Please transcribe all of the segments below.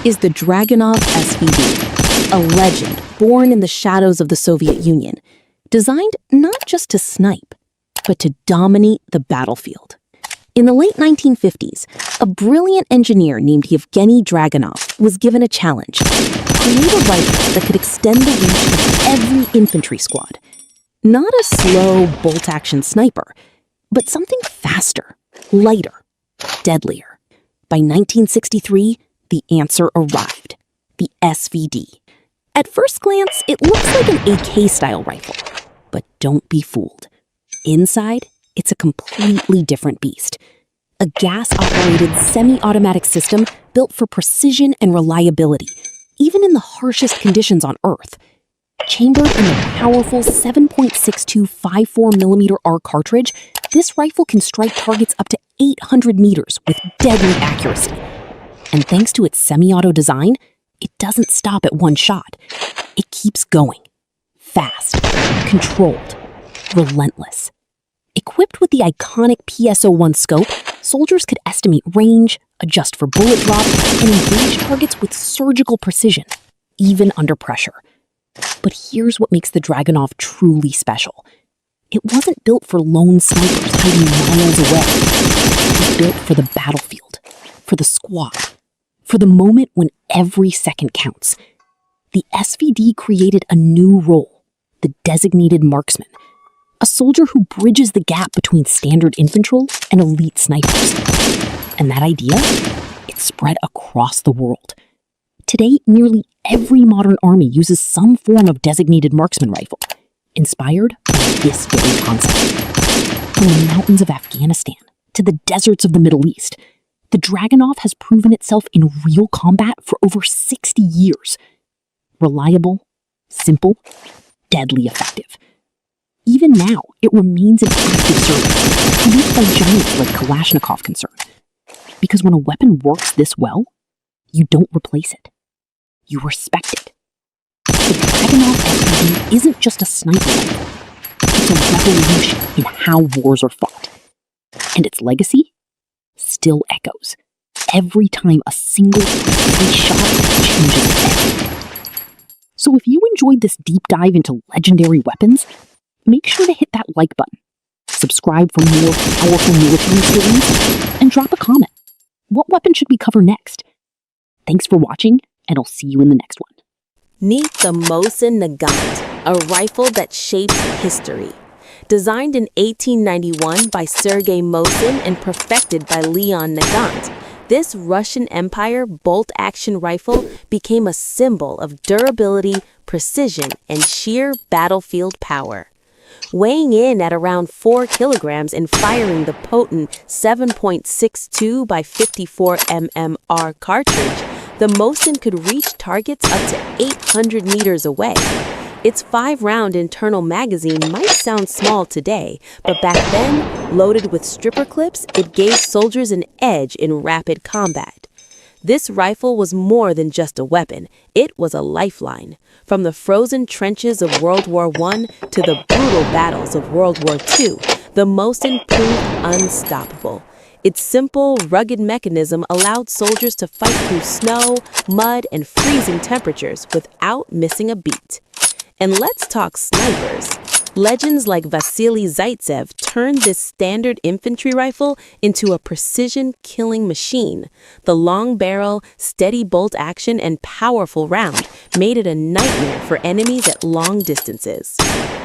is the Dragunov SVD, a legend born in the shadows of the Soviet Union, designed not just to snipe, but to dominate the battlefield. In the late 1950s, a brilliant engineer named Yevgeny Dragunov was given a challenge: create a rifle that could extend the reach of every infantry squad. Not a slow, bolt-action sniper, but something faster, lighter, deadlier. By 1963, the answer arrived: the SVD. At first glance, it looks like an AK-style rifle, but don't be fooled. Inside, it's a completely different beast. A gas-operated semi-automatic system built for precision and reliability, even in the harshest conditions on Earth. Chambered in a powerful 7.62 54mm R cartridge, this rifle can strike targets up to 800 meters with deadly accuracy. And thanks to its semi-auto design, it doesn't stop at one shot. It keeps going. Fast, controlled, relentless. Equipped with the iconic PSO-1 scope, soldiers could estimate range, adjust for bullet drop, and engage targets with surgical precision, even under pressure. But here's what makes the Dragunov truly special. It wasn't built for lone snipers hiding miles away. It was built for the battlefield, for the squad, for the moment when every second counts. The SVD created a new role: the designated marksman, a soldier who bridges the gap between standard infantry and elite snipers. And that idea, it spread across the world. Today, nearly every modern army uses some form of designated marksman rifle, inspired by this very concept. From the mountains of Afghanistan to the deserts of the Middle East, the Dragunov has proven itself in real combat for over 60 years. Reliable, simple, deadly effective. Even now, it remains in active service, produced by giants like Kalashnikov concern. Because when a weapon works this well, you don't replace it. You respect it. The Dragunov SVD isn't just a sniper rifle. It's a revolution in how wars are fought. And its legacy still echoes every time a single precise shot changes everything. So if you enjoyed this deep dive into legendary weapons, make sure to hit that like button, subscribe for more powerful military stories, and drop a comment. What weapon should we cover next? Thanks for watching, and I'll see you in the next one. Meet the Mosin Nagant, a rifle that shaped history. Designed in 1891 by Sergei Mosin and perfected by Leon Nagant, this Russian Empire bolt-action rifle became a symbol of durability, precision, and sheer battlefield power. Weighing in at around 4 kilograms and firing the potent 7.62 by 54mm R cartridge, the Mosin could reach targets up to 800 meters away. Its 5-round internal magazine might sound small today, but back then, loaded with stripper clips, it gave soldiers an edge in rapid combat. This rifle was more than just a weapon. It was a lifeline. From the frozen trenches of World War I to the brutal battles of World War II, the Mosin proved unstoppable. Its simple, rugged mechanism allowed soldiers to fight through snow, mud, and freezing temperatures without missing a beat. And let's talk snipers. Legends like Vasily Zaitsev turned this standard infantry rifle into a precision killing machine. The long barrel, steady bolt action, and powerful round made it a nightmare for enemies at long distances.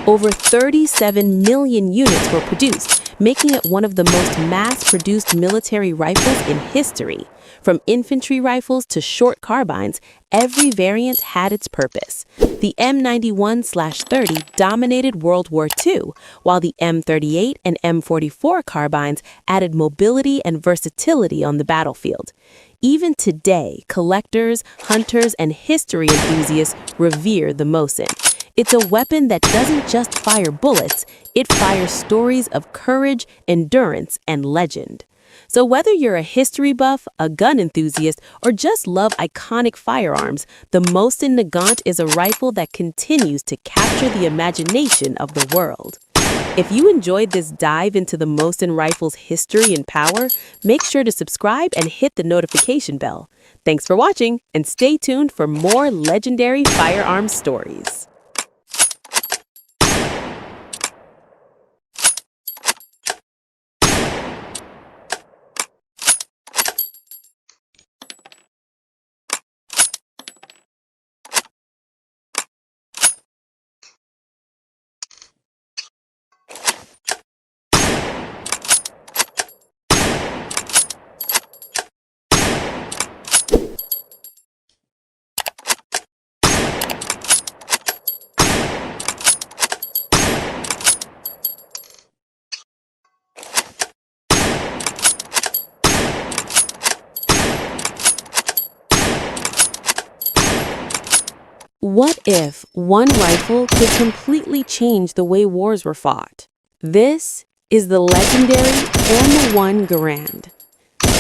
Over 37 million units were produced, making it one of the most mass-produced military rifles in history. From infantry rifles to short carbines, every variant had its purpose. The M91/30 dominated World War II, while the M38 and M44 carbines added mobility and versatility on the battlefield. Even today, collectors, hunters, and history enthusiasts revere the Mosin. It's a weapon that doesn't just fire bullets, it fires stories of courage, endurance, and legend. So whether you're a history buff, a gun enthusiast, or just love iconic firearms, the Mosin Nagant is a rifle that continues to capture the imagination of the world. If you enjoyed this dive into the Mosin rifle's history and power, make sure to subscribe and hit the notification bell. Thanks for watching, and stay tuned for more legendary firearms stories. What if one rifle could completely change the way wars were fought? This is the legendary M1 Garand.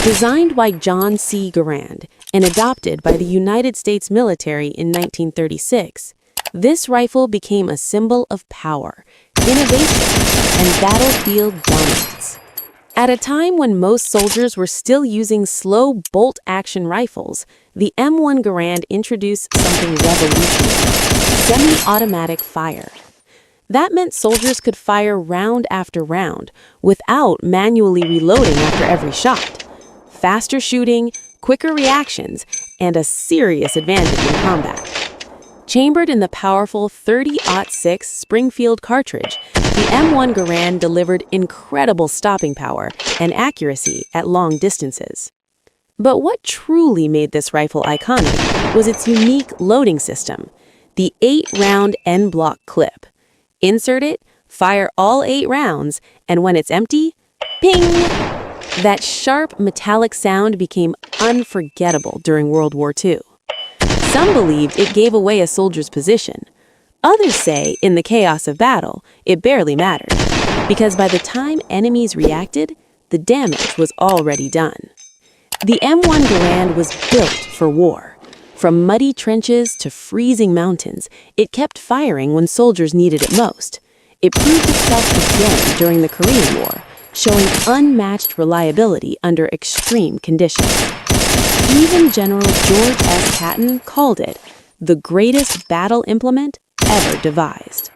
Designed by John C. Garand and adopted by the United States military in 1936, this rifle became a symbol of power, innovation, and battlefield dominance. At a time when most soldiers were still using slow bolt-action rifles, the M1 Garand introduced something revolutionary: semi-automatic fire. That meant soldiers could fire round after round without manually reloading after every shot. Faster shooting, quicker reactions, and a serious advantage in combat. Chambered in the powerful 30-06 Springfield cartridge, the M1 Garand delivered incredible stopping power and accuracy at long distances. But what truly made this rifle iconic was its unique loading system, the 8-round N-block clip. Insert it, fire all 8 rounds, and when it's empty, ping! That sharp metallic sound became unforgettable during World War II. Some believed it gave away a soldier's position. Others say, in the chaos of battle, it barely mattered, because by the time enemies reacted, the damage was already done. The M1 Garand was built for war. From muddy trenches to freezing mountains, it kept firing when soldiers needed it most. It proved itself again during the Korean War, showing unmatched reliability under extreme conditions. Even General George S. Patton called it the greatest battle implement ever devised.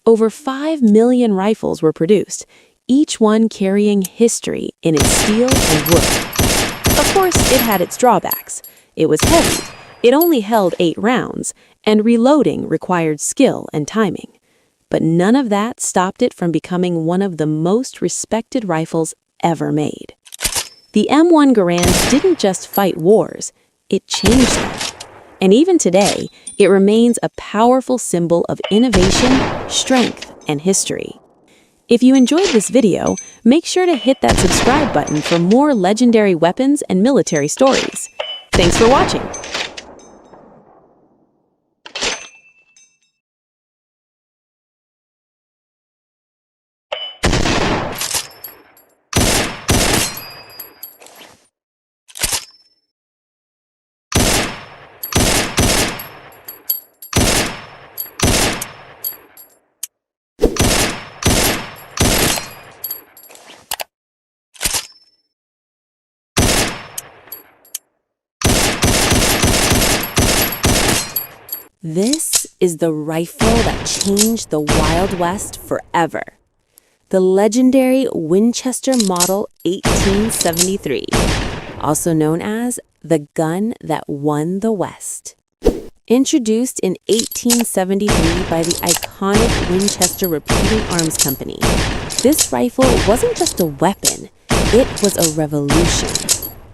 Over 5 million rifles were produced, each one carrying history in its steel and wood. Of course, it had its drawbacks. It was heavy, it only held 8 rounds, and reloading required skill and timing. But none of that stopped it from becoming one of the most respected rifles ever made. The M1 Garand didn't just fight wars, it changed them. And even today, it remains a powerful symbol of innovation, strength, and history. If you enjoyed this video, make sure to hit that subscribe button for more legendary weapons and military stories. Thanks for watching. This is the rifle that changed the Wild West forever. The legendary Winchester Model 1873, also known as the gun that won the West. Introduced in 1873 by the iconic Winchester Repeating Arms Company, this rifle wasn't just a weapon, it was a revolution.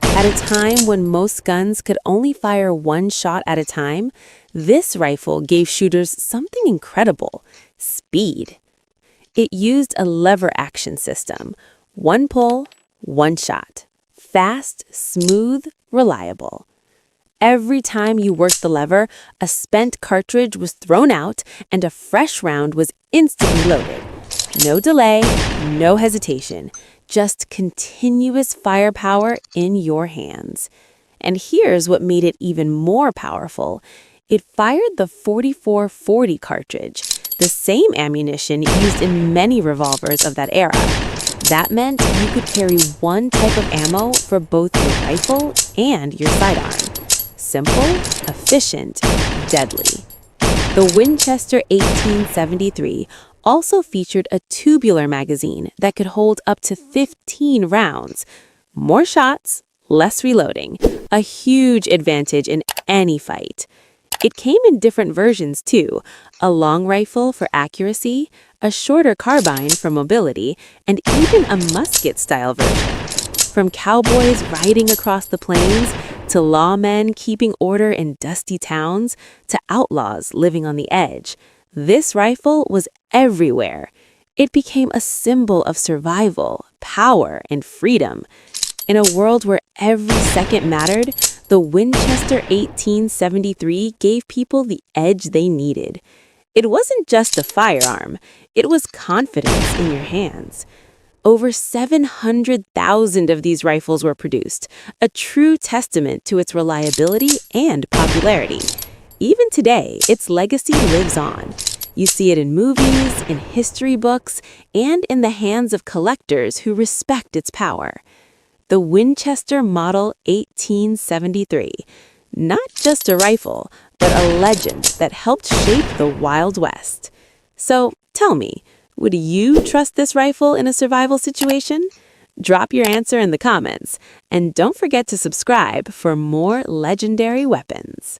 At a time when most guns could only fire 1 shot at a time, this rifle gave shooters something incredible: speed. It used a lever action system: 1 pull, 1 shot. Fast, smooth, reliable. Every time you worked the lever, a spent cartridge was thrown out and a fresh round was instantly loaded. No delay, no hesitation, just continuous firepower in your hands. And here's what made it even more powerful. It fired the 4440 cartridge, the same ammunition used in many revolvers of that era. That meant you could carry one type of ammo for both your rifle and your sidearm. Simple, efficient, deadly. The Winchester 1873 also featured a tubular magazine that could hold up to 15 rounds. More shots, less reloading, a huge advantage in any fight. It came in different versions too, a long rifle for accuracy, a shorter carbine for mobility, and even a musket-style version. From cowboys riding across the plains, to lawmen keeping order in dusty towns, to outlaws living on the edge, this rifle was everywhere. It became a symbol of survival, power, and freedom. In a world where every second mattered, the Winchester 1873 gave people the edge they needed. It wasn't just a firearm, it was confidence in your hands. Over 700,000 of these rifles were produced, a true testament to its reliability and popularity. Even today, its legacy lives on. You see it in movies, in history books, and in the hands of collectors who respect its power. The Winchester Model 1873. Not just a rifle, but a legend that helped shape the Wild West. So, tell me, would you trust this rifle in a survival situation? Drop your answer in the comments, and don't forget to subscribe for more legendary weapons.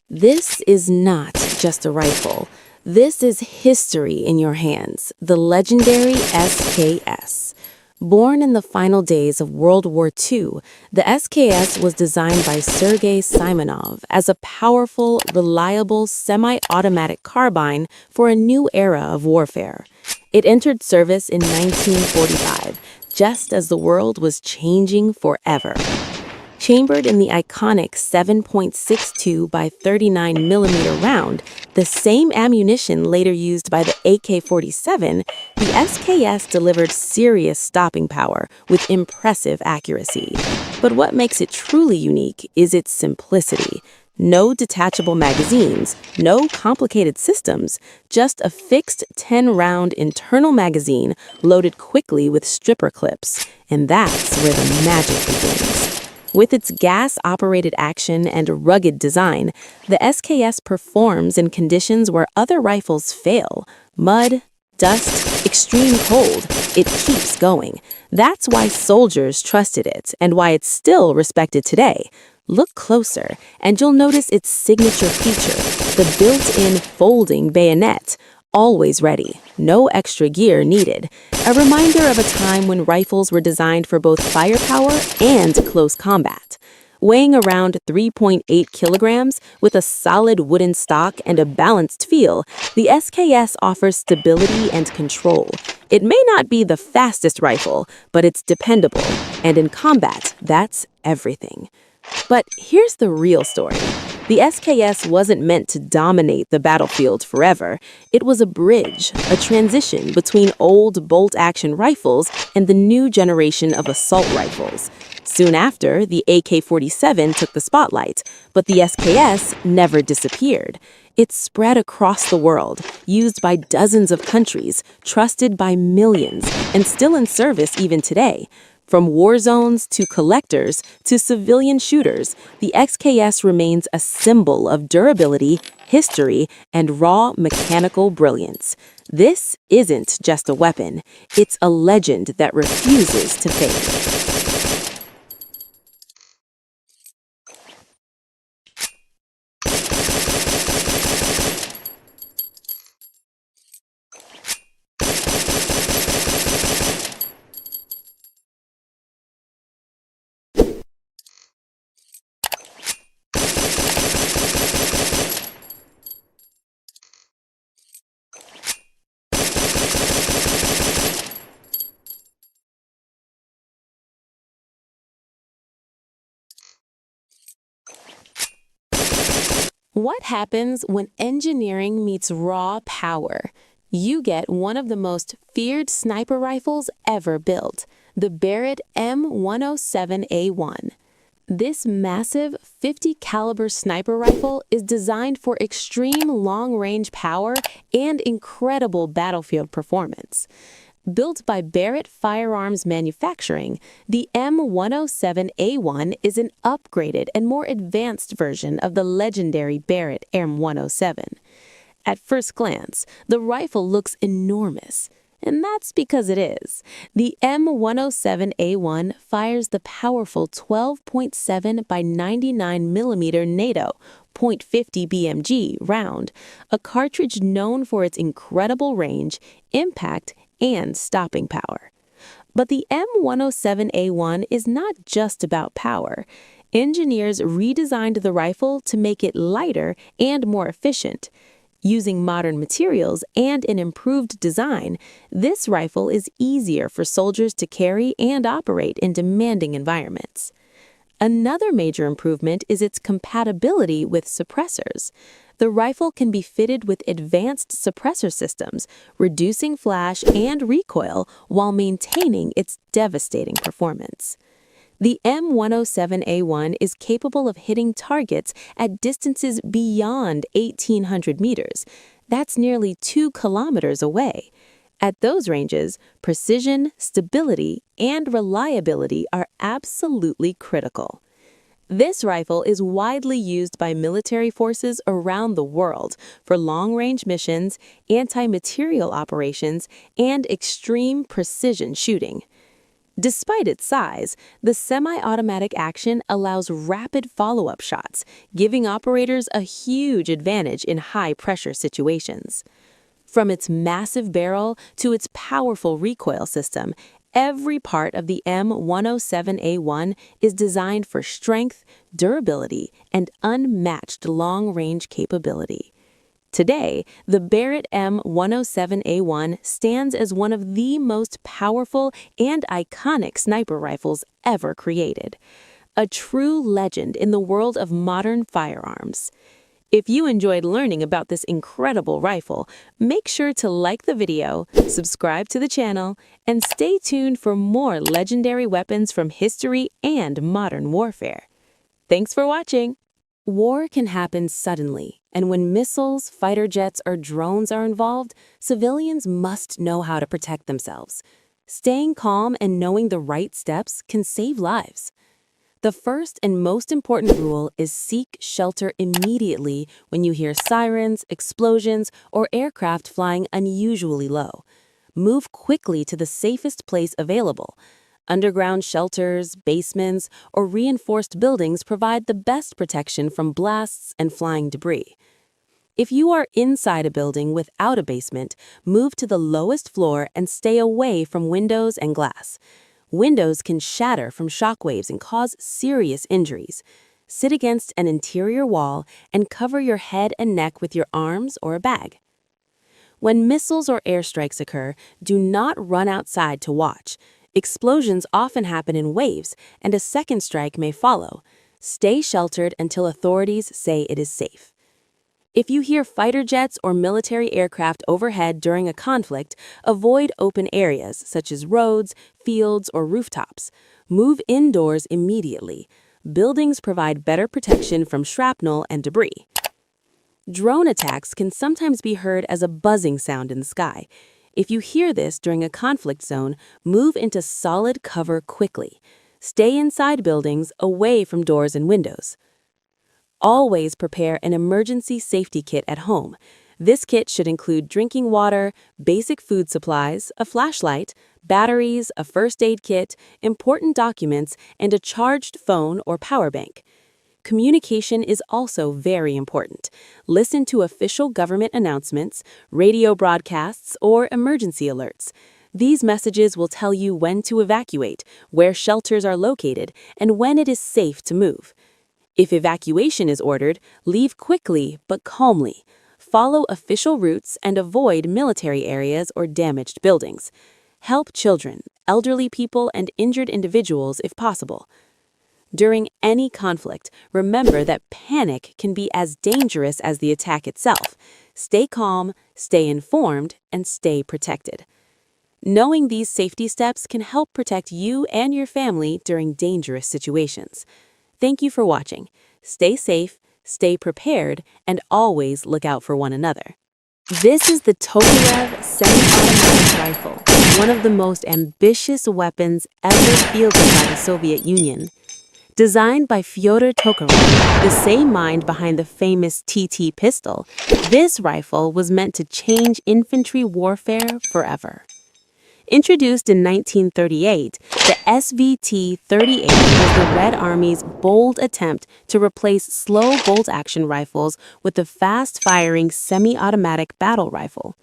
This is not just a rifle. This is history in your hands, the legendary SKS. Born in the final days of World War II, the SKS was designed by Sergei Simonov as a powerful, reliable, semi-automatic carbine for a new era of warfare. It entered service in 1945, just as the world was changing forever. Chambered in the iconic 7.62 by 39 millimeter round, the same ammunition later used by the AK-47, the SKS delivered serious stopping power with impressive accuracy. But what makes it truly unique is its simplicity. No detachable magazines, no complicated systems, just a fixed 10-round internal magazine loaded quickly with stripper clips. And that's where the magic begins. With its gas-operated action and rugged design, the SKS performs in conditions where other rifles fail. Mud, dust, extreme cold, it keeps going. That's why soldiers trusted it and why it's still respected today. Look closer, and you'll notice its signature feature, the built-in folding bayonet. Always ready, no extra gear needed. A reminder of a time when rifles were designed for both firepower and close combat. Weighing around 3.8 kilograms with a solid wooden stock and a balanced feel, the SKS offers stability and control. It may not be the fastest rifle, but it's dependable, and in combat, that's everything. But here's the real story. The SKS wasn't meant to dominate the battlefield forever. It was a bridge, a transition between old bolt-action rifles and the new generation of assault rifles. Soon after, the AK-47 took the spotlight, but the SKS never disappeared. It spread across the world, used by dozens of countries, trusted by millions, and still in service even today. From war zones to collectors to civilian shooters, the SKS remains a symbol of durability, history, and raw mechanical brilliance. This isn't just a weapon, it's a legend that refuses to fade. What happens when engineering meets raw power? You get one of the most feared sniper rifles ever built, the Barrett M107A1. This massive 50 caliber sniper rifle is designed for extreme long-range power and incredible battlefield performance. Built by Barrett Firearms Manufacturing, the M107A1 is an upgraded and more advanced version of the legendary Barrett M107. At first glance, the rifle looks enormous, and that's because it is. The M107A1 fires the powerful 12.7 by 99 millimeter NATO .50 BMG round, a cartridge known for its incredible range, impact, and stopping power. But the M107A1 is not just about power. Engineers redesigned the rifle to make it lighter and more efficient. Using modern materials and an improved design, this rifle is easier for soldiers to carry and operate in demanding environments. Another major improvement is its compatibility with suppressors. The rifle can be fitted with advanced suppressor systems, reducing flash and recoil while maintaining its devastating performance. The M107A1 is capable of hitting targets at distances beyond 1,800 meters. That's nearly 2 kilometers away. At those ranges, precision, stability, and reliability are absolutely critical. This rifle is widely used by military forces around the world for long-range missions, anti-materiel operations, and extreme precision shooting. Despite its size, the semi-automatic action allows rapid follow-up shots, giving operators a huge advantage in high-pressure situations. From its massive barrel to its powerful recoil system, every part of the M107A1 is designed for strength, durability, and unmatched long-range capability. Today, the Barrett M107A1 stands as one of the most powerful and iconic sniper rifles ever created, a true legend in the world of modern firearms. If you enjoyed learning about this incredible rifle, make sure to like the video, subscribe to the channel, and stay tuned for more legendary weapons from history and modern warfare. Thanks for watching! War can happen suddenly, and when missiles, fighter jets, or drones are involved, civilians must know how to protect themselves. Staying calm and knowing the right steps can save lives. The first and most important rule is seek shelter immediately when you hear sirens, explosions, or aircraft flying unusually low. Move quickly to the safest place available. Underground shelters, basements, or reinforced buildings provide the best protection from blasts and flying debris. If you are inside a building without a basement, move to the lowest floor and stay away from windows and glass. Windows can shatter from shockwaves and cause serious injuries. Sit against an interior wall and cover your head and neck with your arms or a bag. When missiles or airstrikes occur, do not run outside to watch. Explosions often happen in waves, and a second strike may follow. Stay sheltered until authorities say it is safe. If you hear fighter jets or military aircraft overhead during a conflict, avoid open areas such as roads, fields, or rooftops. Move indoors immediately. Buildings provide better protection from shrapnel and debris. Drone attacks can sometimes be heard as a buzzing sound in the sky. If you hear this during a conflict zone, move into solid cover quickly. Stay inside buildings, away from doors and windows. Always prepare an emergency safety kit at home. This kit should include drinking water, basic food supplies, a flashlight, batteries, a first aid kit, important documents, and a charged phone or power bank. Communication is also very important. Listen to official government announcements, radio broadcasts, or emergency alerts. These messages will tell you when to evacuate, where shelters are located, and when it is safe to move. If evacuation is ordered, leave quickly but calmly. Follow official routes and avoid military areas or damaged buildings. Help children, elderly people, and injured individuals if possible. During any conflict, remember that panic can be as dangerous as the attack itself. Stay calm, stay informed, and stay protected. Knowing these safety steps can help protect you and your family during dangerous situations. Thank you for watching. Stay safe, stay prepared, and always look out for one another. This is the Tokarev semi-automatic rifle, one of the most ambitious weapons ever fielded by the Soviet Union. Designed by Fyodor Tokarev, the same mind behind the famous TT pistol, this rifle was meant to change infantry warfare forever. Introduced in 1938, the SVT-38 was the Red Army's bold attempt to replace slow bolt-action rifles with the fast-firing semi-automatic battle rifle.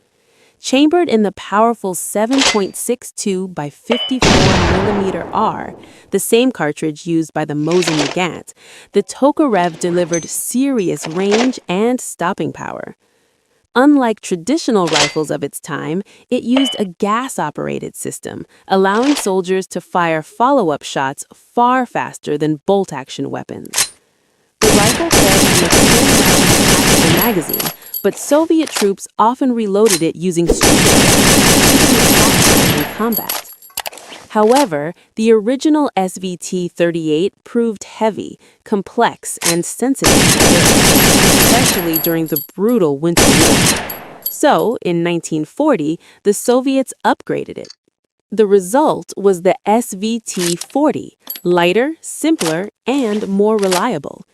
Chambered in the powerful 7.62 by 54mm R, the same cartridge used by the Mosin Nagant, the Tokarev delivered serious range and stopping power. Unlike traditional rifles of its time, it used a gas-operated system, allowing soldiers to fire follow-up shots far faster than bolt-action weapons. The rifle fed from a twin-round magazine, but Soviet troops often reloaded it using in combat. However, the original SVT-38 proved heavy, complex, and sensitive, especially during the brutal Winter War. So, in 1940, the Soviets upgraded it. The result was the SVT-40, lighter, simpler, and more reliable.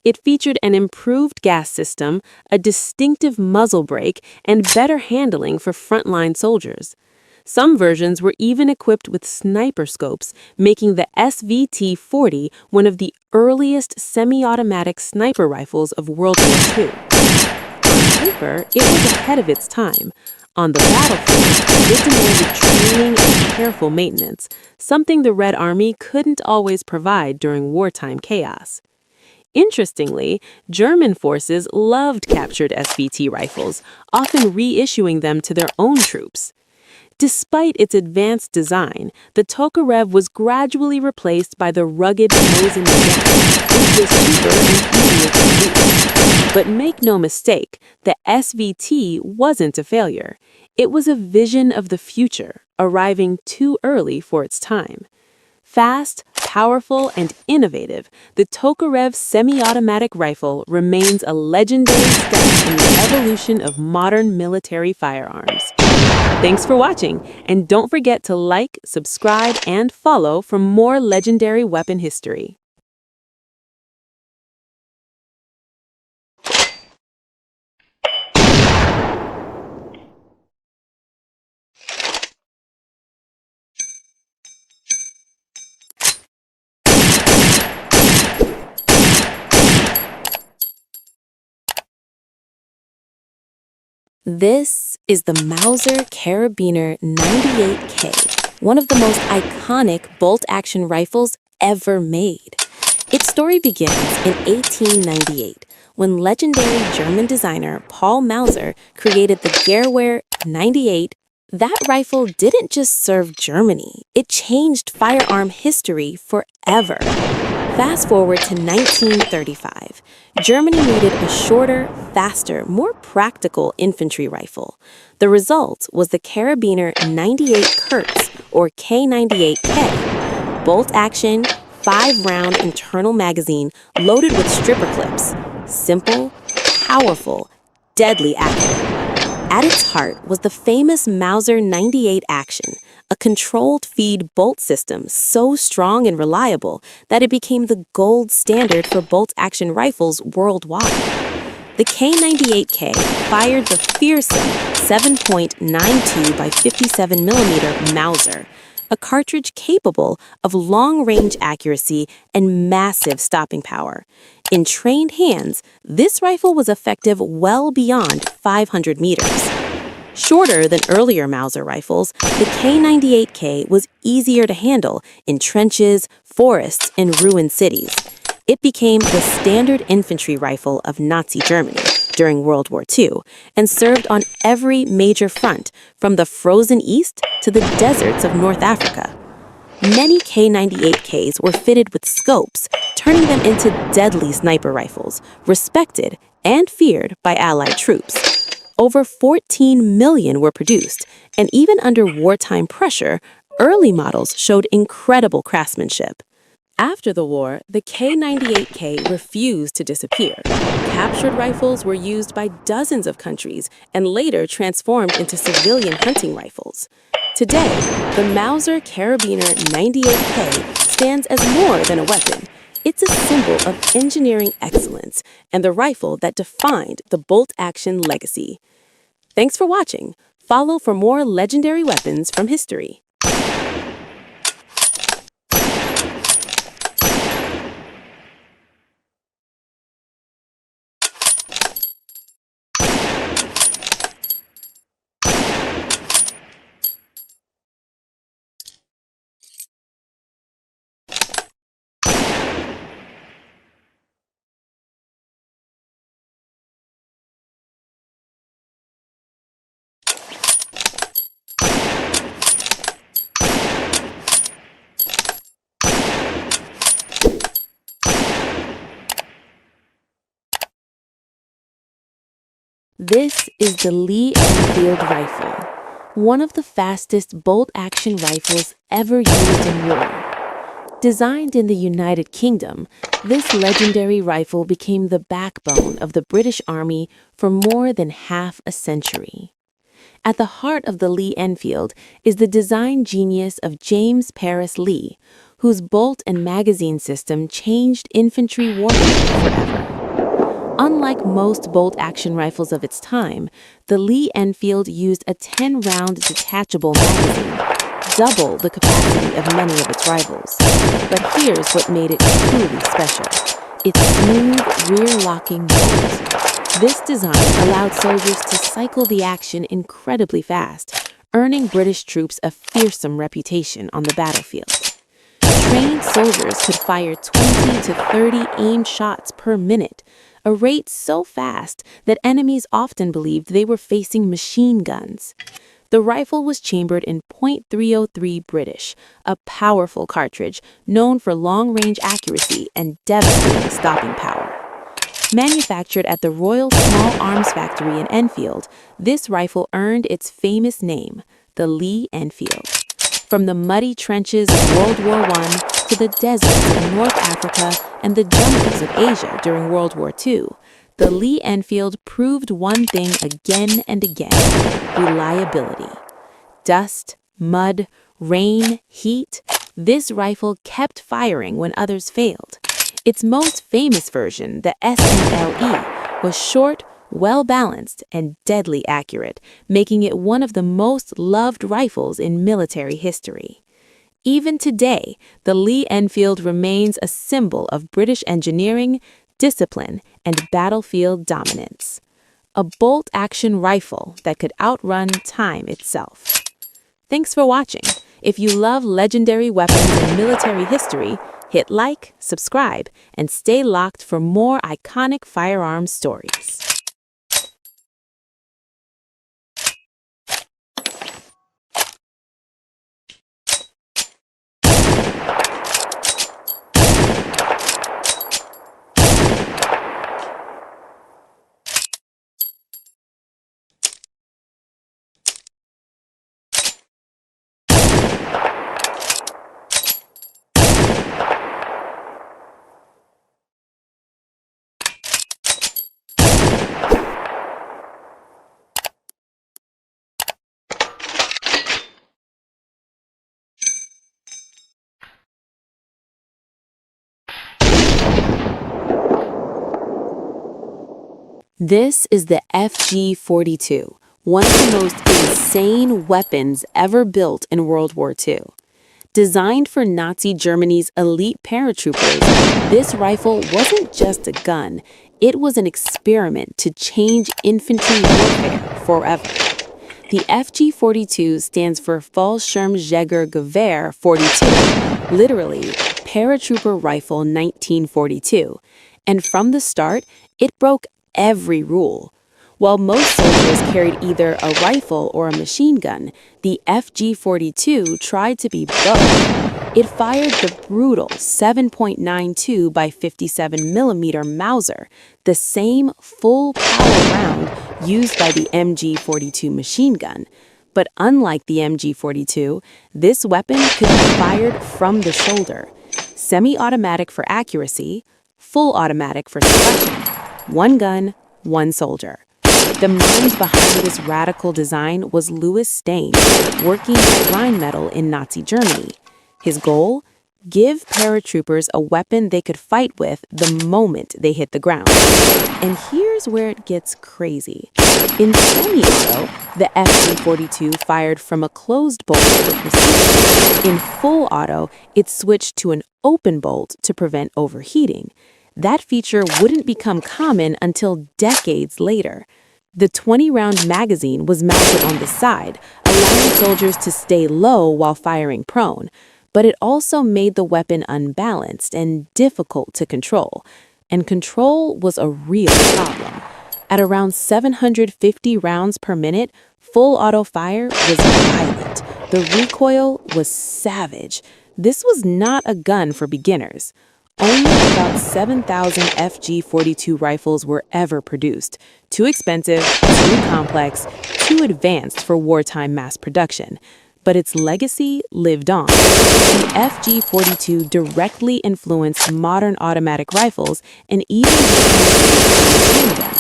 It featured an improved gas system, a distinctive muzzle brake, and better handling for frontline soldiers. Some versions were even equipped with sniper scopes, making the SVT-40 one of the earliest semi-automatic sniper rifles of World War II. On paper, it was ahead of its time. On the battlefield, it demanded training and careful maintenance, something the Red Army couldn't always provide during wartime chaos. Interestingly, German forces loved captured SVT rifles, often reissuing them to their own troops. Despite its advanced design, the Tokarev was gradually replaced by the rugged Mosin Nagant, which was cheaper and easier to use. But make no mistake, the SVT wasn't a failure. It was a vision of the future, arriving too early for its time. Fast, powerful, and innovative, the Tokarev semi-automatic rifle remains a legendary step in the evolution of modern military firearms. Thanks for watching, and don't forget to like, subscribe, and follow for more legendary weapon history. This is the Mauser Carabiner 98K, one of the most iconic bolt-action rifles ever made. Its story begins in 1898, when legendary German designer Paul Mauser created the Gewehr 98. That rifle didn't just serve Germany, it changed firearm history forever. Fast forward to 1935. Germany needed a shorter, faster, more practical infantry rifle. The result was the Carabiner 98 Kurz, or K98K. Bolt action, 5-round internal magazine loaded with stripper clips. Simple, powerful, deadly accurate. At its heart was the famous Mauser 98 action, a controlled feed bolt system so strong and reliable that it became the gold standard for bolt-action rifles worldwide. The K98K fired the fearsome 7.92 by 57mm Mauser, a cartridge capable of long-range accuracy and massive stopping power. In trained hands, this rifle was effective well beyond 500 meters. Shorter than earlier Mauser rifles, the K98K was easier to handle in trenches, forests, and ruined cities. It became the standard infantry rifle of Nazi Germany during World War II and served on every major front, from the frozen East to the deserts of North Africa. Many K98Ks were fitted with scopes, turning them into deadly sniper rifles, respected and feared by Allied troops. Over 14 million were produced, and even under wartime pressure, early models showed incredible craftsmanship. After the war, the K98K refused to disappear. Captured rifles were used by dozens of countries and later transformed into civilian hunting rifles. Today, the Mauser Carabiner 98K stands as more than a weapon. It's a symbol of engineering excellence and the rifle that defined the bolt-action legacy. Thanks for watching. Follow for more legendary weapons from history. This is the Lee Enfield rifle, one of the fastest bolt-action rifles ever used in war. Designed in the United Kingdom, this legendary rifle became the backbone of the British Army for more than half a century. At the heart of the Lee Enfield is the design genius of James Paris Lee, whose bolt and magazine system changed infantry warfare forever. Unlike most bolt-action rifles of its time, the Lee Enfield used a 10-round detachable magazine, double the capacity of many of its rivals. But here's what made it truly special: its smooth, rear-locking bolt. This design allowed soldiers to cycle the action incredibly fast, earning British troops a fearsome reputation on the battlefield. Trained soldiers could fire 20 to 30 aimed shots per minute, a rate so fast that enemies often believed they were facing machine guns. The rifle was chambered in .303 British, a powerful cartridge known for long-range accuracy and devastating stopping power. Manufactured at the Royal Small Arms Factory in Enfield, this rifle earned its famous name, the Lee Enfield. From the muddy trenches of World War I to the deserts of North Africa and the jungles of Asia during World War II, the Lee Enfield proved one thing again and again: reliability. Dust, mud, rain, heat, this rifle kept firing when others failed. Its most famous version, the SNLE, was short, well-balanced, and deadly accurate, making it one of the most loved rifles in military history. Even today, the Lee Enfield remains a symbol of British engineering, discipline, and battlefield dominance. A bolt-action rifle that could outrun time itself. Thanks for watching. If you love legendary weapons and military history, hit like, subscribe, and stay locked for more iconic firearms stories. This is the FG-42, one of the most insane weapons ever built in World War II. Designed for Nazi Germany's elite paratroopers, this rifle wasn't just a gun, it was an experiment to change infantry warfare forever. The FG-42 stands for Fallschirmjägergewehr 42, literally Paratrooper Rifle 1942, and from the start, it broke every rule. While most soldiers carried either a rifle or a machine gun, the FG-42 tried to be both. It fired the brutal 7.92 by 57 millimeter Mauser, the same full-power round used by the MG-42 machine gun. But unlike the MG-42, this weapon could be fired from the shoulder. Semi-automatic for accuracy, full automatic for suppression. One gun, one soldier. The mind behind this radical design was Louis Stein, working at Rheinmetall in Nazi Germany. His goal? Give paratroopers a weapon they could fight with the moment they hit the ground. And here's where it gets crazy. In semi-auto, the FG-42 fired from a closed bolt for precision. In full auto, it switched to an open bolt to prevent overheating. That feature wouldn't become common until decades later. The 20-round magazine was mounted on the side, allowing soldiers to stay low while firing prone, but it also made the weapon unbalanced and difficult to control. And control was a real problem. At around 750 rounds per minute, full auto fire was violent. The recoil was savage. This was not a gun for beginners. Only about 7,000 FG-42 rifles were ever produced. Too expensive, too complex, too advanced for wartime mass production. But its legacy lived on. The FG-42 directly influenced modern automatic rifles and even machine gun.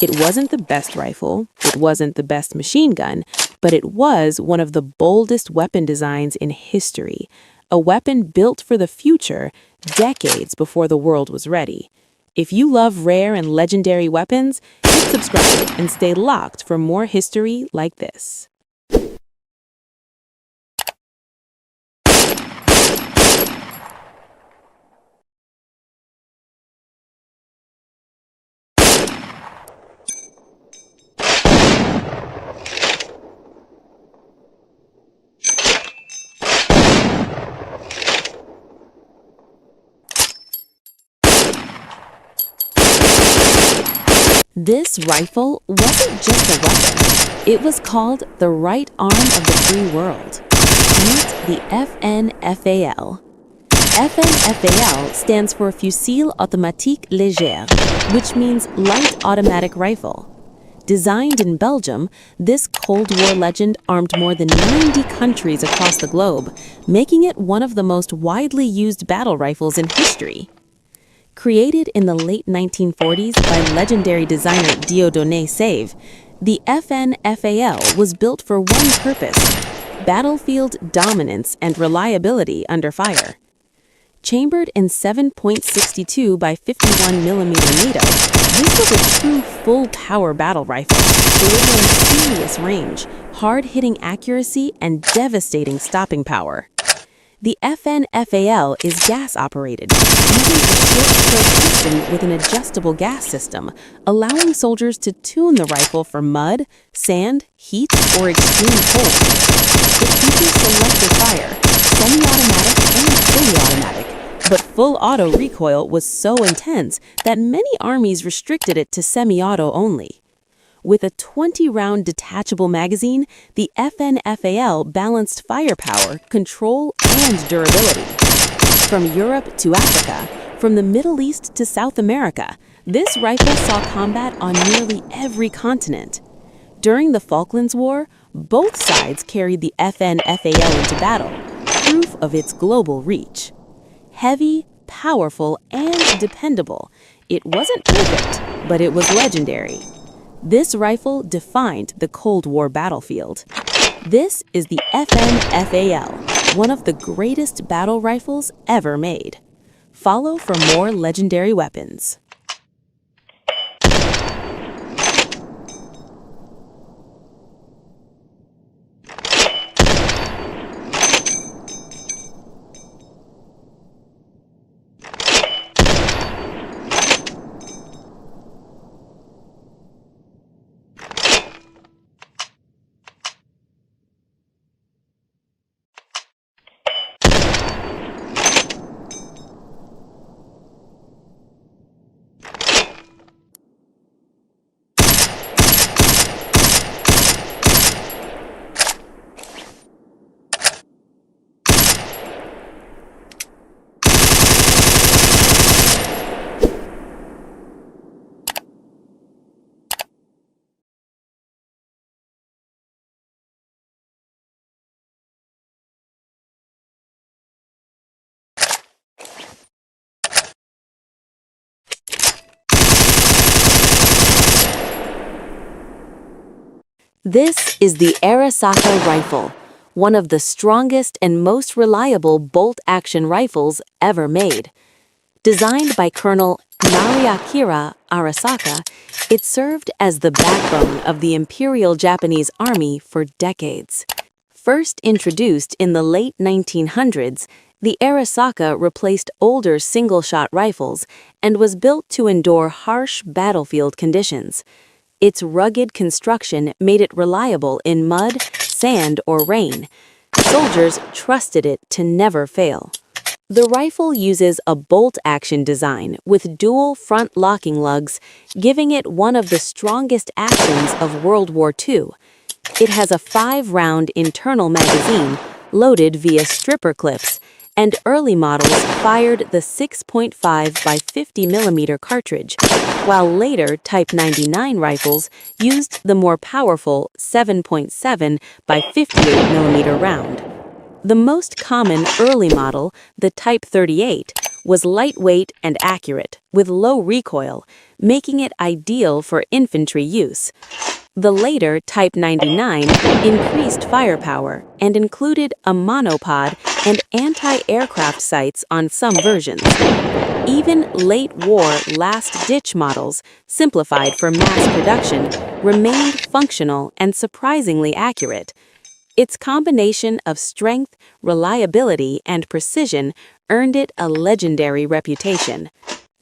It wasn't the best rifle, it wasn't the best machine gun, but it was one of the boldest weapon designs in history. A weapon built for the future, decades before the world was ready. If you love rare and legendary weapons, hit subscribe and stay locked for more history like this. This rifle wasn't just a weapon. It was called the right arm of the free world. Meet the FNFAL. FNFAL stands for Fusil Automatique Léger, which means light automatic rifle. Designed in Belgium, this Cold War legend armed more than 90 countries across the globe, making it one of the most widely used battle rifles in history. Created in the late 1940s by legendary designer Dieudonné Save, the FNFAL was built for one purpose: battlefield dominance and reliability under fire. Chambered in 7.62 by 51 millimeter NATO, this was a true full-power battle rifle, delivering serious range, hard-hitting accuracy, and devastating stopping power. The FNFAL is gas-operated, using a short-stroke piston with an adjustable gas system, allowing soldiers to tune the rifle for mud, sand, heat, or extreme cold. It features selective fire, semi-automatic and fully automatic, but full auto recoil was so intense that many armies restricted it to semi-auto only. With a 20-round detachable magazine, the FNFAL balanced firepower, control, and durability. From Europe to Africa, from the Middle East to South America, this rifle saw combat on nearly every continent. During the Falklands War, both sides carried the FNFAL into battle, proof of its global reach. Heavy, powerful, and dependable, it wasn't perfect, but it was legendary. This rifle defined the Cold War battlefield. This is the FNFAL, one of the greatest battle rifles ever made. Follow for more legendary weapons. This is the Arisaka rifle, one of the strongest and most reliable bolt-action rifles ever made. Designed by Colonel Nariakira Arasaka, it served as the backbone of the Imperial Japanese Army for decades. First introduced in the late 1900s, the Arisaka replaced older single-shot rifles and was built to endure harsh battlefield conditions. Its rugged construction made it reliable in mud, sand, or rain. Soldiers trusted it to never fail. The rifle uses a bolt-action design with dual front locking lugs, giving it one of the strongest actions of World War II. It has a 5-round internal magazine loaded via stripper clips, and early models fired the 6.5 by 50 mm cartridge, while later Type 99 rifles used the more powerful 7.7 by 58 mm round. The most common early model, the Type 38, was lightweight and accurate, with low recoil, making it ideal for infantry use. The later Type 99 increased firepower and included a monopod and anti-aircraft sights on some versions. Even late-war last-ditch models, simplified for mass production, remained functional and surprisingly accurate. Its combination of strength, reliability, and precision earned it a legendary reputation.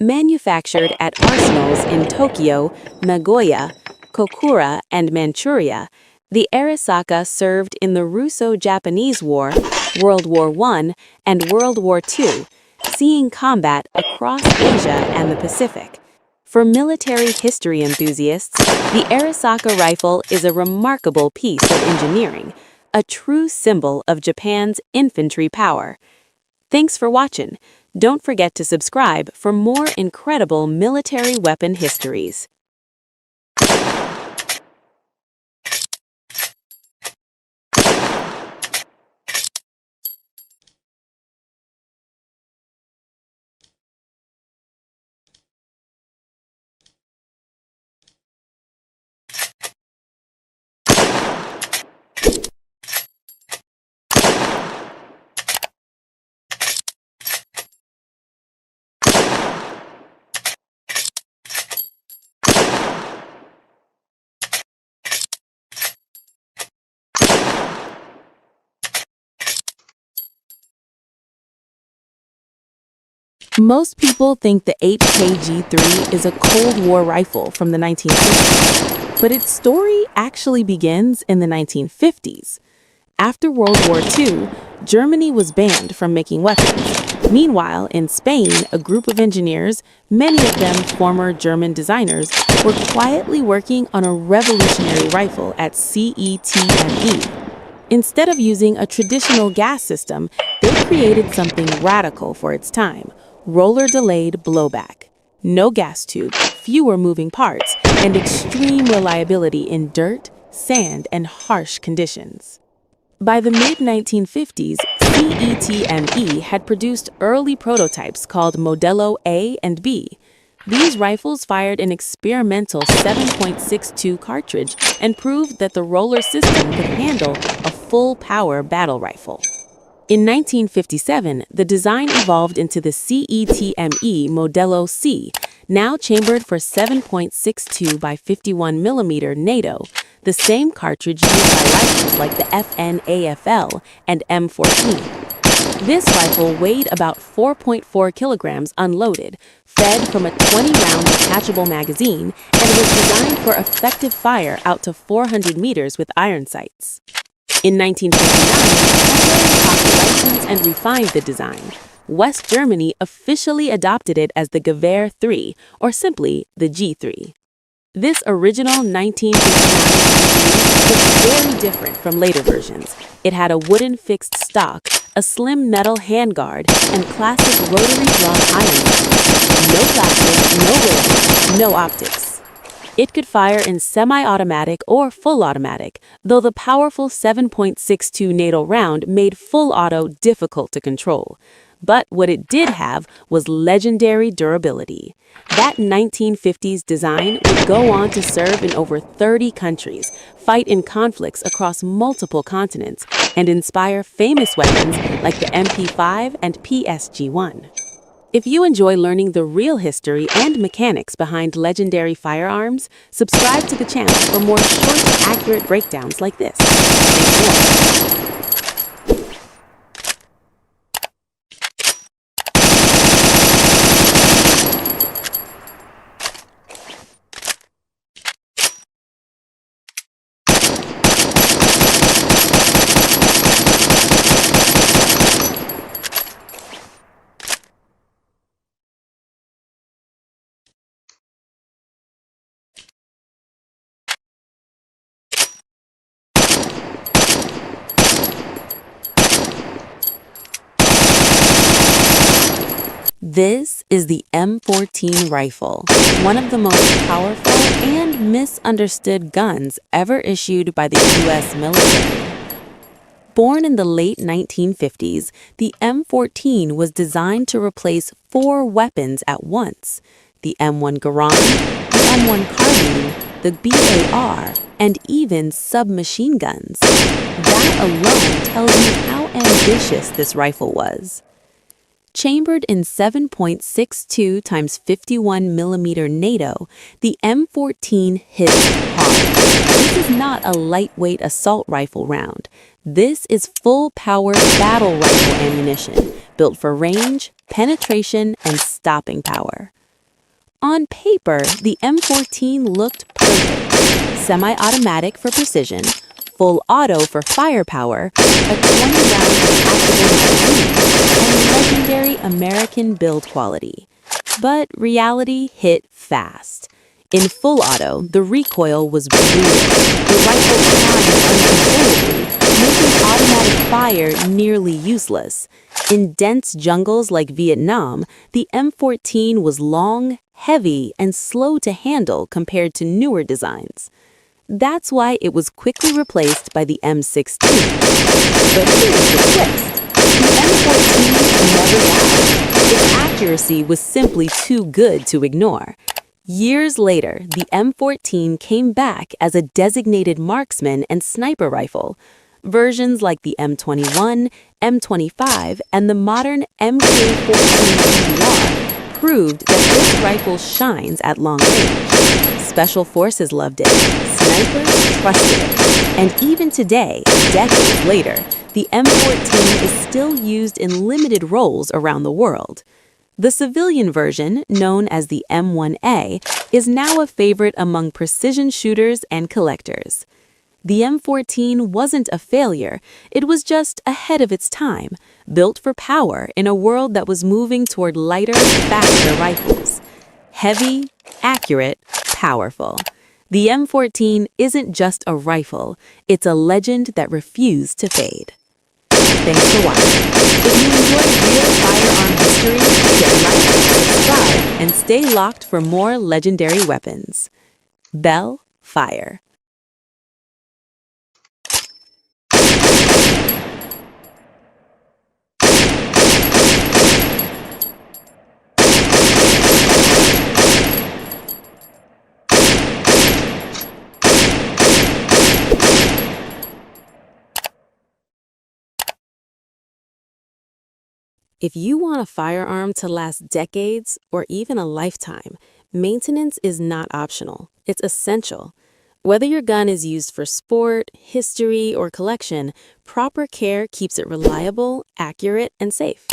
Manufactured at arsenals in Tokyo, Nagoya, Kokura, and Manchuria, the Arisaka served in the Russo-Japanese War, World War I, and World War II, seeing combat across Asia and the Pacific. For military history enthusiasts, the Arisaka rifle is a remarkable piece of engineering, a true symbol of Japan's infantry power. Thanks for watching. Don't forget to subscribe for more incredible military weapon histories. Most people think the HKG-3 is a Cold War rifle from the 1960s, but its story actually begins in the 1950s. After World War II, Germany was banned from making weapons. Meanwhile, in Spain, a group of engineers, many of them former German designers, were quietly working on a revolutionary rifle at CETME. Instead of using a traditional gas system, they created something radical for its time: roller-delayed blowback. No gas tube, fewer moving parts, and extreme reliability in dirt, sand, and harsh conditions. By the mid-1950s, CETME had produced early prototypes called Modello A and B. These rifles fired an experimental 7.62 cartridge and proved that the roller system could handle a full-power battle rifle. In 1957, the design evolved into the CETME Modello C, now chambered for 7.62 by 51 mm NATO, the same cartridge used by rifles like the FN-AFL and M14. This rifle weighed about 4.4 kilograms unloaded, fed from a 20-round detachable magazine, and was designed for effective fire out to 400 meters with iron sights. In 1959, Hungary the license and refined the design. West Germany officially adopted it as the Gewehr 3, or simply the G3. This original 1959 was very different from later versions. It had a wooden fixed stock, a slim metal handguard, and classic rotary drum iron sights. No plastic, no rails, no optics. It could fire in semi-automatic or full automatic, though the powerful 7.62 NATO round made full auto difficult to control. But what it did have was legendary durability. That 1950s design would go on to serve in over 30 countries, fight in conflicts across multiple continents, and inspire famous weapons like the MP5 and PSG-1. If you enjoy learning the real history and mechanics behind legendary firearms, subscribe to the channel for more short, accurate breakdowns like this. Thanks for watching. This is the M14 rifle, one of the most powerful and misunderstood guns ever issued by the U.S. military. Born in the late 1950s, the M14 was designed to replace 4 weapons at once: the M1 Garand, the M1 Carbine, the BAR, and even submachine guns. That alone tells you how ambitious this rifle was. Chambered in 7.62 x 51 mm NATO, the M14 hits hard. This is not a lightweight assault rifle round. This is full-power battle rifle ammunition, built for range, penetration, and stopping power. On paper, the M14 looked perfect. Semi-automatic for precision, full auto for firepower, a 20-round detachable magazine, and legendary American build quality. But reality hit fast. In full auto, the recoil was brutal. The rifle climbed uncontrollably, making automatic fire nearly useless. In dense jungles like Vietnam, the M14 was long, heavy, and slow to handle compared to newer designs. That's why it was quickly replaced by the M16. But here's the twist. The M14 never died. Its accuracy was simply too good to ignore. Years later, the M14 came back as a designated marksman and sniper rifle. Versions like the M21, M25, and the modern MK14 PBR proved that this rifle shines at long range. Special forces loved it, snipers trusted it, and even today, decades later, the M14 is still used in limited roles around the world. The civilian version, known as the M1A, is now a favorite among precision shooters and collectors. The M14 wasn't a failure, it was just ahead of its time, built for power in a world that was moving toward lighter, faster rifles. Heavy, accurate, powerful. The M14 isn't just a rifle, it's a legend that refused to fade. Thanks for watching. If you enjoyed real firearm history, hit like, subscribe, and stay locked for more legendary weapons. Bell Fire. If you want a firearm to last decades or even a lifetime, maintenance is not optional. It's essential. Whether your gun is used for sport, history, or collection, proper care keeps it reliable, accurate, and safe.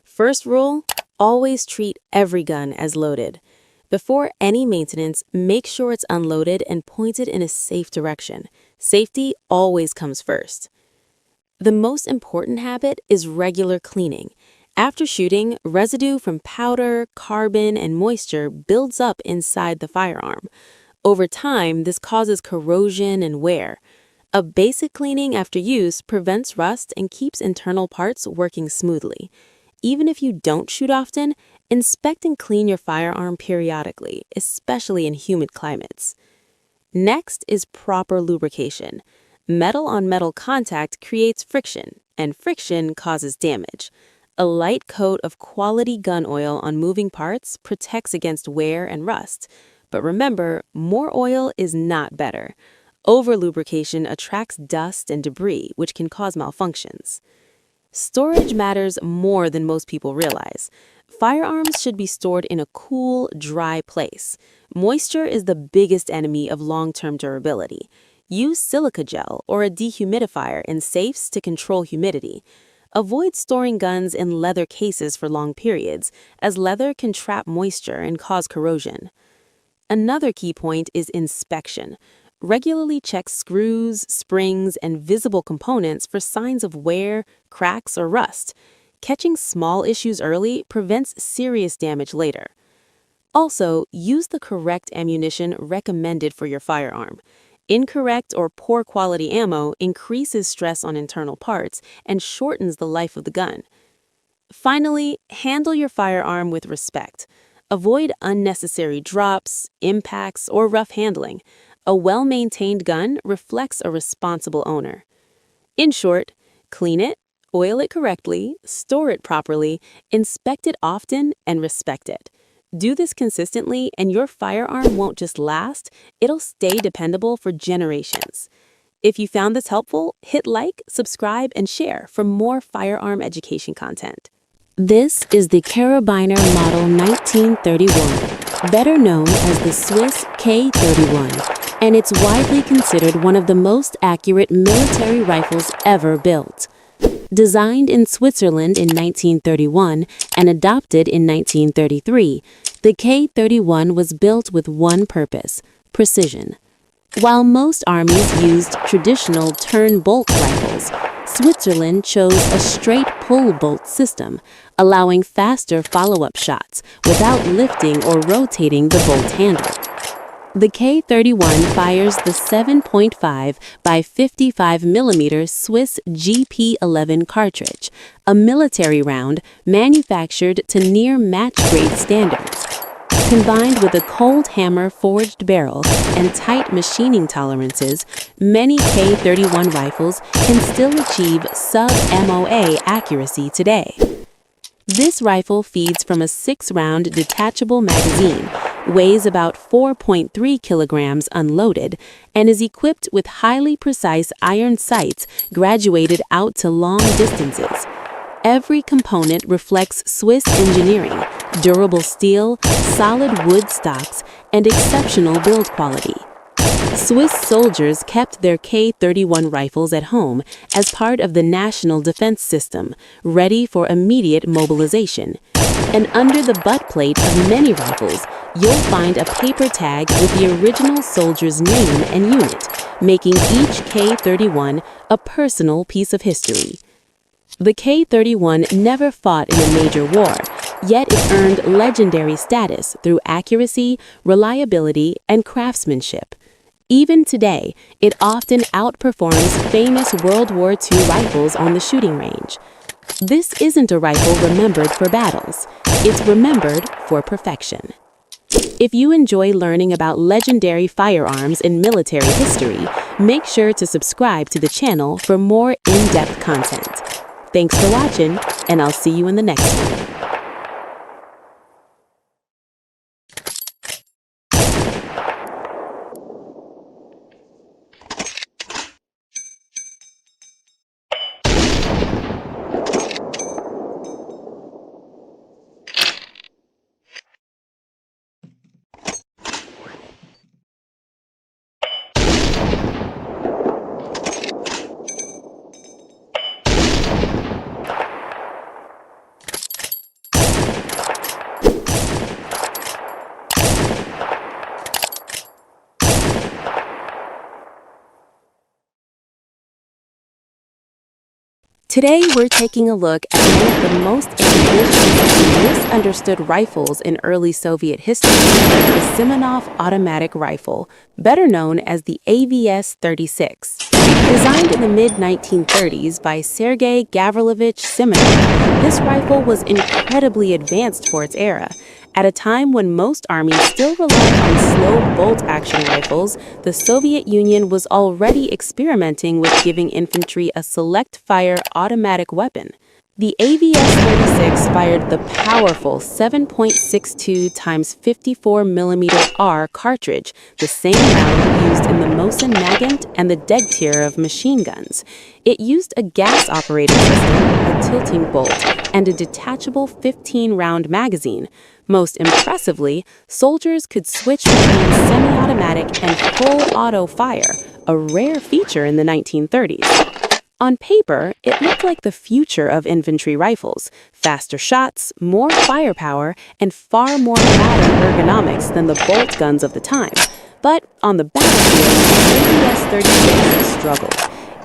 First rule, always treat every gun as loaded. Before any maintenance, make sure it's unloaded and pointed in a safe direction. Safety always comes first. The most important habit is regular cleaning. After shooting, residue from powder, carbon, and moisture builds up inside the firearm. Over time, this causes corrosion and wear. A basic cleaning after use prevents rust and keeps internal parts working smoothly. Even if you don't shoot often, inspect and clean your firearm periodically, especially in humid climates. Next is proper lubrication. Metal-on-metal contact creates friction, and friction causes damage. A light coat of quality gun oil on moving parts protects against wear and rust. But remember, more oil is not better. Over-lubrication attracts dust and debris, which can cause malfunctions. Storage matters more than most people realize. Firearms should be stored in a cool, dry place. Moisture is the biggest enemy of long-term durability. Use silica gel or a dehumidifier in safes to control humidity. Avoid storing guns in leather cases for long periods, as leather can trap moisture and cause corrosion. Another key point is inspection. Regularly check screws, springs, and visible components for signs of wear, cracks, or rust. Catching small issues early prevents serious damage later. Also, use the correct ammunition recommended for your firearm. Incorrect or poor quality ammo increases stress on internal parts and shortens the life of the gun. Finally, handle your firearm with respect. Avoid unnecessary drops, impacts, or rough handling. A well-maintained gun reflects a responsible owner. In short, clean it, oil it correctly, store it properly, inspect it often, and respect it. Do this consistently, and your firearm won't just last, it'll stay dependable for generations. If you found this helpful, hit like, subscribe, and share for more firearm education content. This is the Carabiner Model 1931, better known as the Swiss K31, and it's widely considered one of the most accurate military rifles ever built. Designed in Switzerland in 1931 and adopted in 1933, the K31 was built with one purpose: precision. While most armies used traditional turn-bolt rifles, Switzerland chose a straight pull-bolt system, allowing faster follow-up shots without lifting or rotating the bolt handle. The K31 fires the 7.5 by 55 mm Swiss GP11 cartridge, a military round manufactured to near match-grade standards. Combined with a cold hammer forged barrel and tight machining tolerances, many K31 rifles can still achieve sub-MOA accuracy today. This rifle feeds from a 6-round detachable magazine, weighs about 4.3 kilograms unloaded, and is equipped with highly precise iron sights graduated out to long distances. Every component reflects Swiss engineering, durable steel, solid wood stocks, and exceptional build quality. Swiss soldiers kept their K31 rifles at home as part of the national defense system, ready for immediate mobilization. And under the butt plate of many rifles, you'll find a paper tag with the original soldier's name and unit, making each K31 a personal piece of history. The K31 never fought in a major war, yet it earned legendary status through accuracy, reliability, and craftsmanship. Even today, it often outperforms famous World War II rifles on the shooting range. This isn't a rifle remembered for battles, it's remembered for perfection. If you enjoy learning about legendary firearms in military history, make sure to subscribe to the channel for more in-depth content. Thanks for watching, and I'll see you in the next one. Today, we're taking a look at one of the most ambitious and misunderstood rifles in early Soviet history, the Simonov automatic rifle, better known as the AVS-36. Designed in the mid-1930s by Sergei Gavrilovich Simonov, this rifle was incredibly advanced for its era. At a time when most armies still relied on slow bolt-action rifles, the Soviet Union was already experimenting with giving infantry a select-fire automatic weapon. The AVS-36 fired the powerful 7.62 x 54mm R cartridge, the same round used in the Mosin Nagant and the Degtier of machine guns. It used a gas-operated system, a tilting bolt, and a detachable 15-round magazine. Most impressively, soldiers could switch between semi-automatic and full auto fire, a rare feature in the 1930s. On paper, it looked like the future of infantry rifles: faster shots, more firepower, and far more modern ergonomics than the bolt guns of the time. But on the battlefield, the AVS-36 struggled.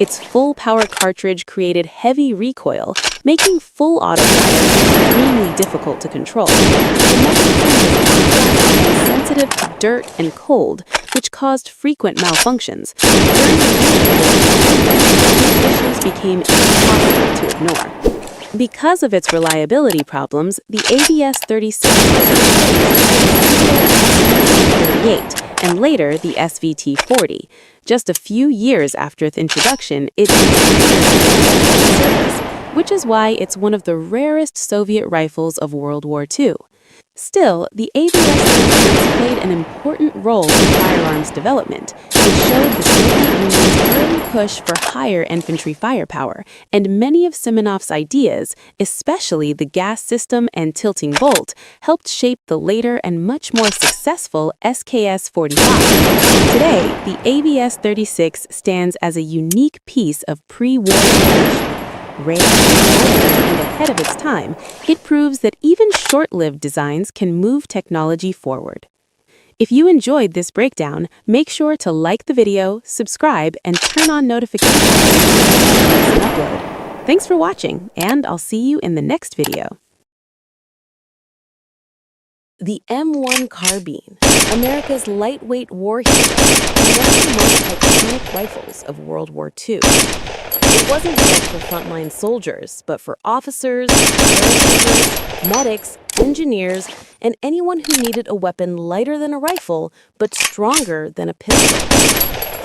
Its full-power cartridge created heavy recoil, making full auto fire extremely difficult to control. The magazine was sensitive to dirt and cold, which caused frequent malfunctions. During these issues became impossible to ignore. Because of its reliability problems, the AVS-36 was replaced and later the SVT-40. Just a few years after its introduction, it service, which is why it's one of the rarest Soviet rifles of World War II. Still, the AVS-36 played an important role in firearms development. It showed the Soviet Union's early push for higher infantry firepower, and many of Simonov's ideas, especially the gas system and tilting bolt, helped shape the later and much more successful SKS-45. Today, the AVS-36 stands as a unique piece of pre-war innovation. Rare and ahead of its time, it proves that even short-lived designs can move technology forward. If you enjoyed this breakdown, make sure to like the video, subscribe, and turn on notifications for the next upload. Thanks for watching, and I'll see you in the next video. The M1 carbine, America's lightweight war hero, and one of the most iconic rifles of World War II. It wasn't meant for frontline soldiers, but for officers, paratroopers, medics, engineers, and anyone who needed a weapon lighter than a rifle, but stronger than a pistol.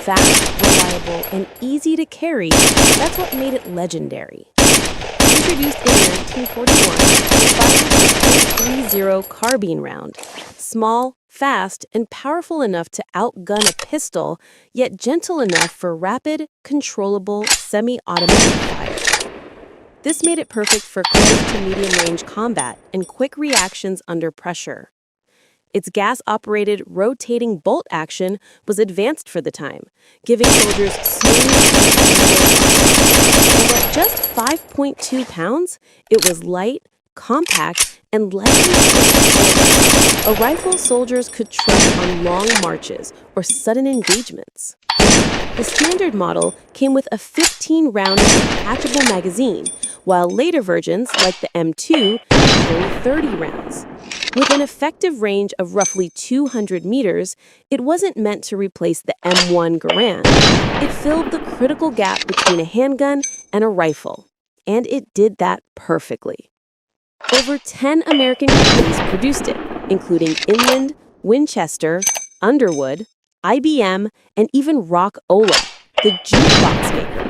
Fast, reliable, and easy to carry, that's what made it legendary. Introduced in 1941, it fired a .30 carbine round. Small, fast, and powerful enough to outgun a pistol, yet gentle enough for rapid, controllable, semi-automatic fire. This made it perfect for close to medium-range combat and quick reactions under pressure. Its gas-operated rotating bolt action was advanced for the time, giving soldiers smooth and at just 5.2 pounds, it was light, compact, and lightly a rifle soldiers could trust on long marches or sudden engagements. The standard model came with a 15-round detachable magazine, while later versions, like the M2, carry 30 rounds. With an effective range of roughly 200 meters, it wasn't meant to replace the M1 Garand. It filled the critical gap between a handgun and a rifle, and it did that perfectly. Over 10 American companies produced it, including Inland, Winchester, Underwood, IBM, and even Rock-Ola, the jukebox maker.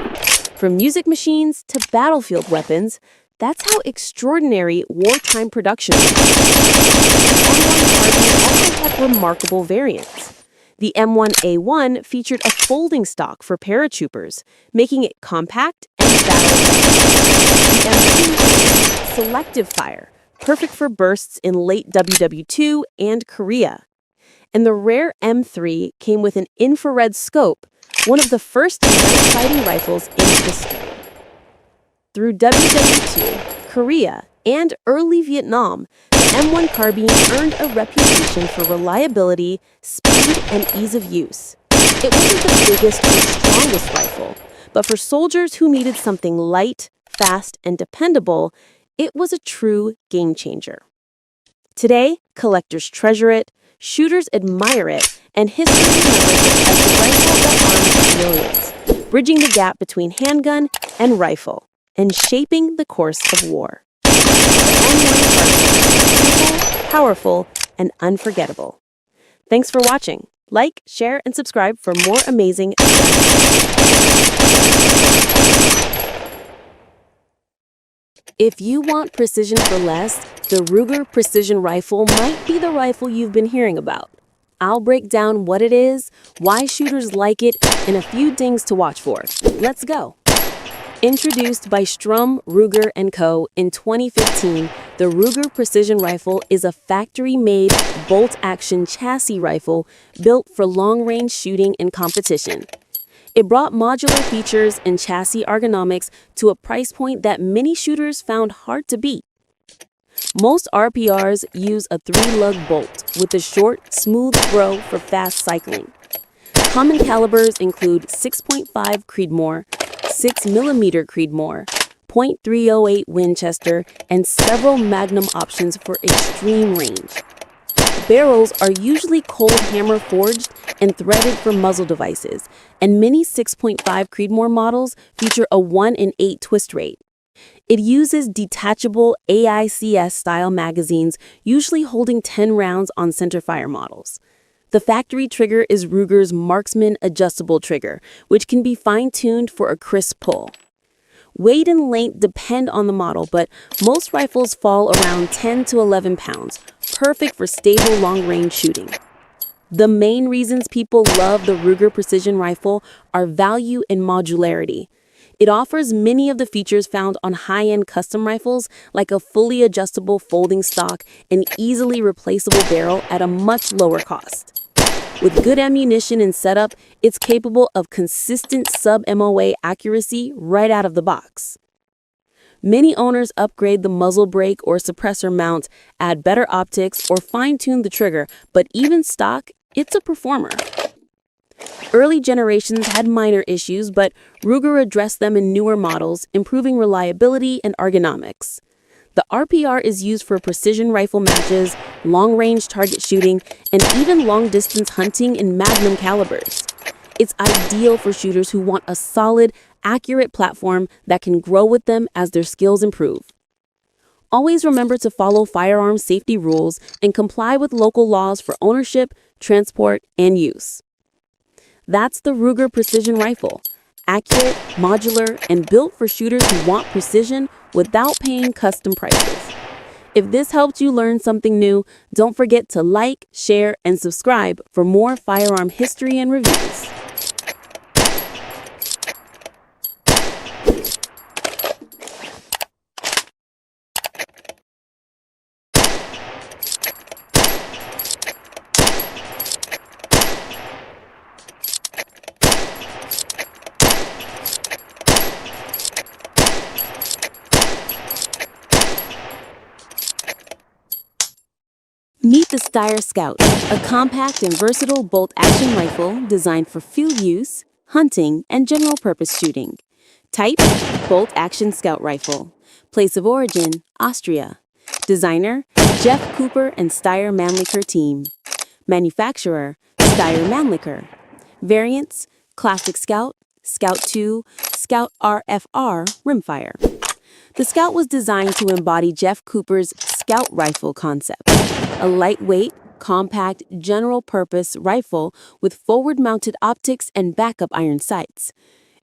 From music machines to battlefield weapons, that's how extraordinary wartime production was. The M1 carbine also had remarkable variants. The M1A1 featured a folding stock for paratroopers, making it compact and battle-ready. The M2 selective fire, perfect for bursts in late WW2 and Korea. And the rare M3 came with an infrared scope, one of the first night fighting rifles in history. Through WW2, Korea, and early Vietnam, the M1 carbine earned a reputation for reliability, speed, and ease of use. It wasn't the biggest or strongest rifle, but for soldiers who needed something light, fast, and dependable, it was a true game changer. Today, collectors treasure it, shooters admire it, and history remembers it as the rifle that arms millions, bridging the gap between handgun and rifle, and shaping the course of war. The M1 carbine is simple, powerful, and unforgettable. Thanks for watching. Like, share, and subscribe for more amazing If you want precision for less, the Ruger Precision Rifle might be the rifle you've been hearing about. I'll break down what it is, why shooters like it, and a few things to watch for. Let's go. Introduced by Strum, Ruger & Co. in 2015, the Ruger Precision Rifle is a factory-made bolt-action chassis rifle built for long-range shooting and competition. It brought modular features and chassis ergonomics to a price point that many shooters found hard to beat. Most RPRs use a 3-lug bolt with a short, smooth throw for fast cycling. Common calibers include 6.5 Creedmoor, 6mm Creedmoor, .308 Winchester, and several Magnum options for extreme range. Barrels are usually cold hammer forged and threaded for muzzle devices, and many 6.5 Creedmoor models feature a 1 in 8 twist rate. It uses detachable AICS-style magazines, usually holding 10 rounds on centerfire models. The factory trigger is Ruger's Marksman adjustable trigger, which can be fine-tuned for a crisp pull. Weight and length depend on the model, but most rifles fall around 10 to 11 pounds, perfect for stable long-range shooting. The main reasons people love the Ruger Precision Rifle are value and modularity. It offers many of the features found on high-end custom rifles, like a fully adjustable folding stock and easily replaceable barrel at a much lower cost. With good ammunition and setup, it's capable of consistent sub-MOA accuracy right out of the box. Many owners upgrade the muzzle brake or suppressor mount, add better optics, or fine-tune the trigger, but even stock, it's a performer. Early generations had minor issues, but Ruger addressed them in newer models, improving reliability and ergonomics. The RPR is used for precision rifle matches, long-range target shooting, and even long-distance hunting in Magnum calibers. It's ideal for shooters who want a solid, accurate platform that can grow with them as their skills improve. Always remember to follow firearm safety rules and comply with local laws for ownership, transport, and use. That's the Ruger Precision Rifle. Accurate, modular, and built for shooters who want precision without paying custom prices. If this helped you learn something new, don't forget to like, share, and subscribe for more firearm history and reviews. Meet the Steyr Scout, a compact and versatile bolt-action rifle designed for field use, hunting, and general-purpose shooting. Type, bolt-action scout rifle. Place of origin, Austria. Designer, Jeff Cooper and Steyr Mannlicher team. Manufacturer, Steyr Mannlicher. Variants, Classic Scout, Scout 2, Scout RFR rimfire. The Scout was designed to embody Jeff Cooper's Scout rifle concept, a lightweight, compact, general-purpose rifle with forward-mounted optics and backup iron sights.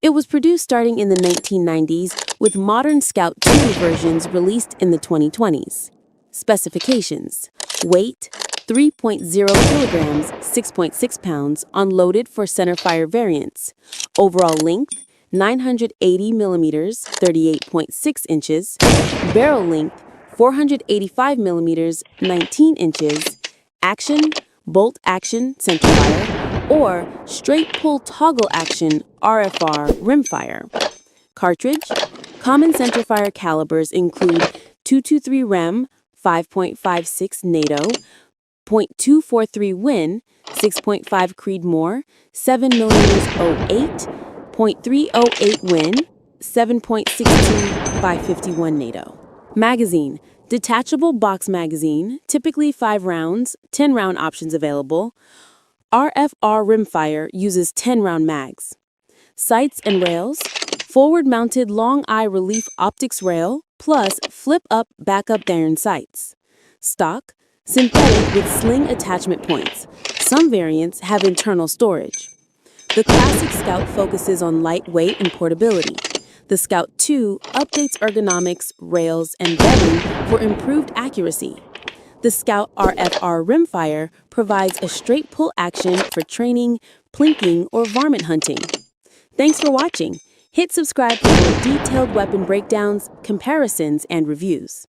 It was produced starting in the 1990s, with modern Scout 2 versions released in the 2020s. Specifications: weight, 3.0 kilograms, 6.6 pounds, unloaded for centerfire variants. Overall length, 980 millimeters, 38.6 inches. Barrel length, 485 millimeters, 19 inches. Action, bolt action, centerfire, or straight pull toggle action, RFR, rimfire. Cartridge, common centerfire calibers include .223 Rem, 5.56 NATO, .243 Win, 6.5 Creedmoor, 7mm 08, .308 Win, 7.62 by 51 NATO. Magazine, detachable box magazine, typically 5 rounds, 10-round options available. RFR rimfire uses 10-round mags. Sights and rails, forward-mounted long-eye relief optics rail, plus flip-up backup iron sights. Stock, synthetic with sling attachment points. Some variants have internal storage. The Classic Scout focuses on lightweight and portability. The Scout II updates ergonomics, rails, and bedding for improved accuracy. The Scout RFR rimfire provides a straight pull action for training, plinking, or varmint hunting. Thanks for watching. Hit subscribe for more detailed weapon breakdowns, comparisons, and reviews.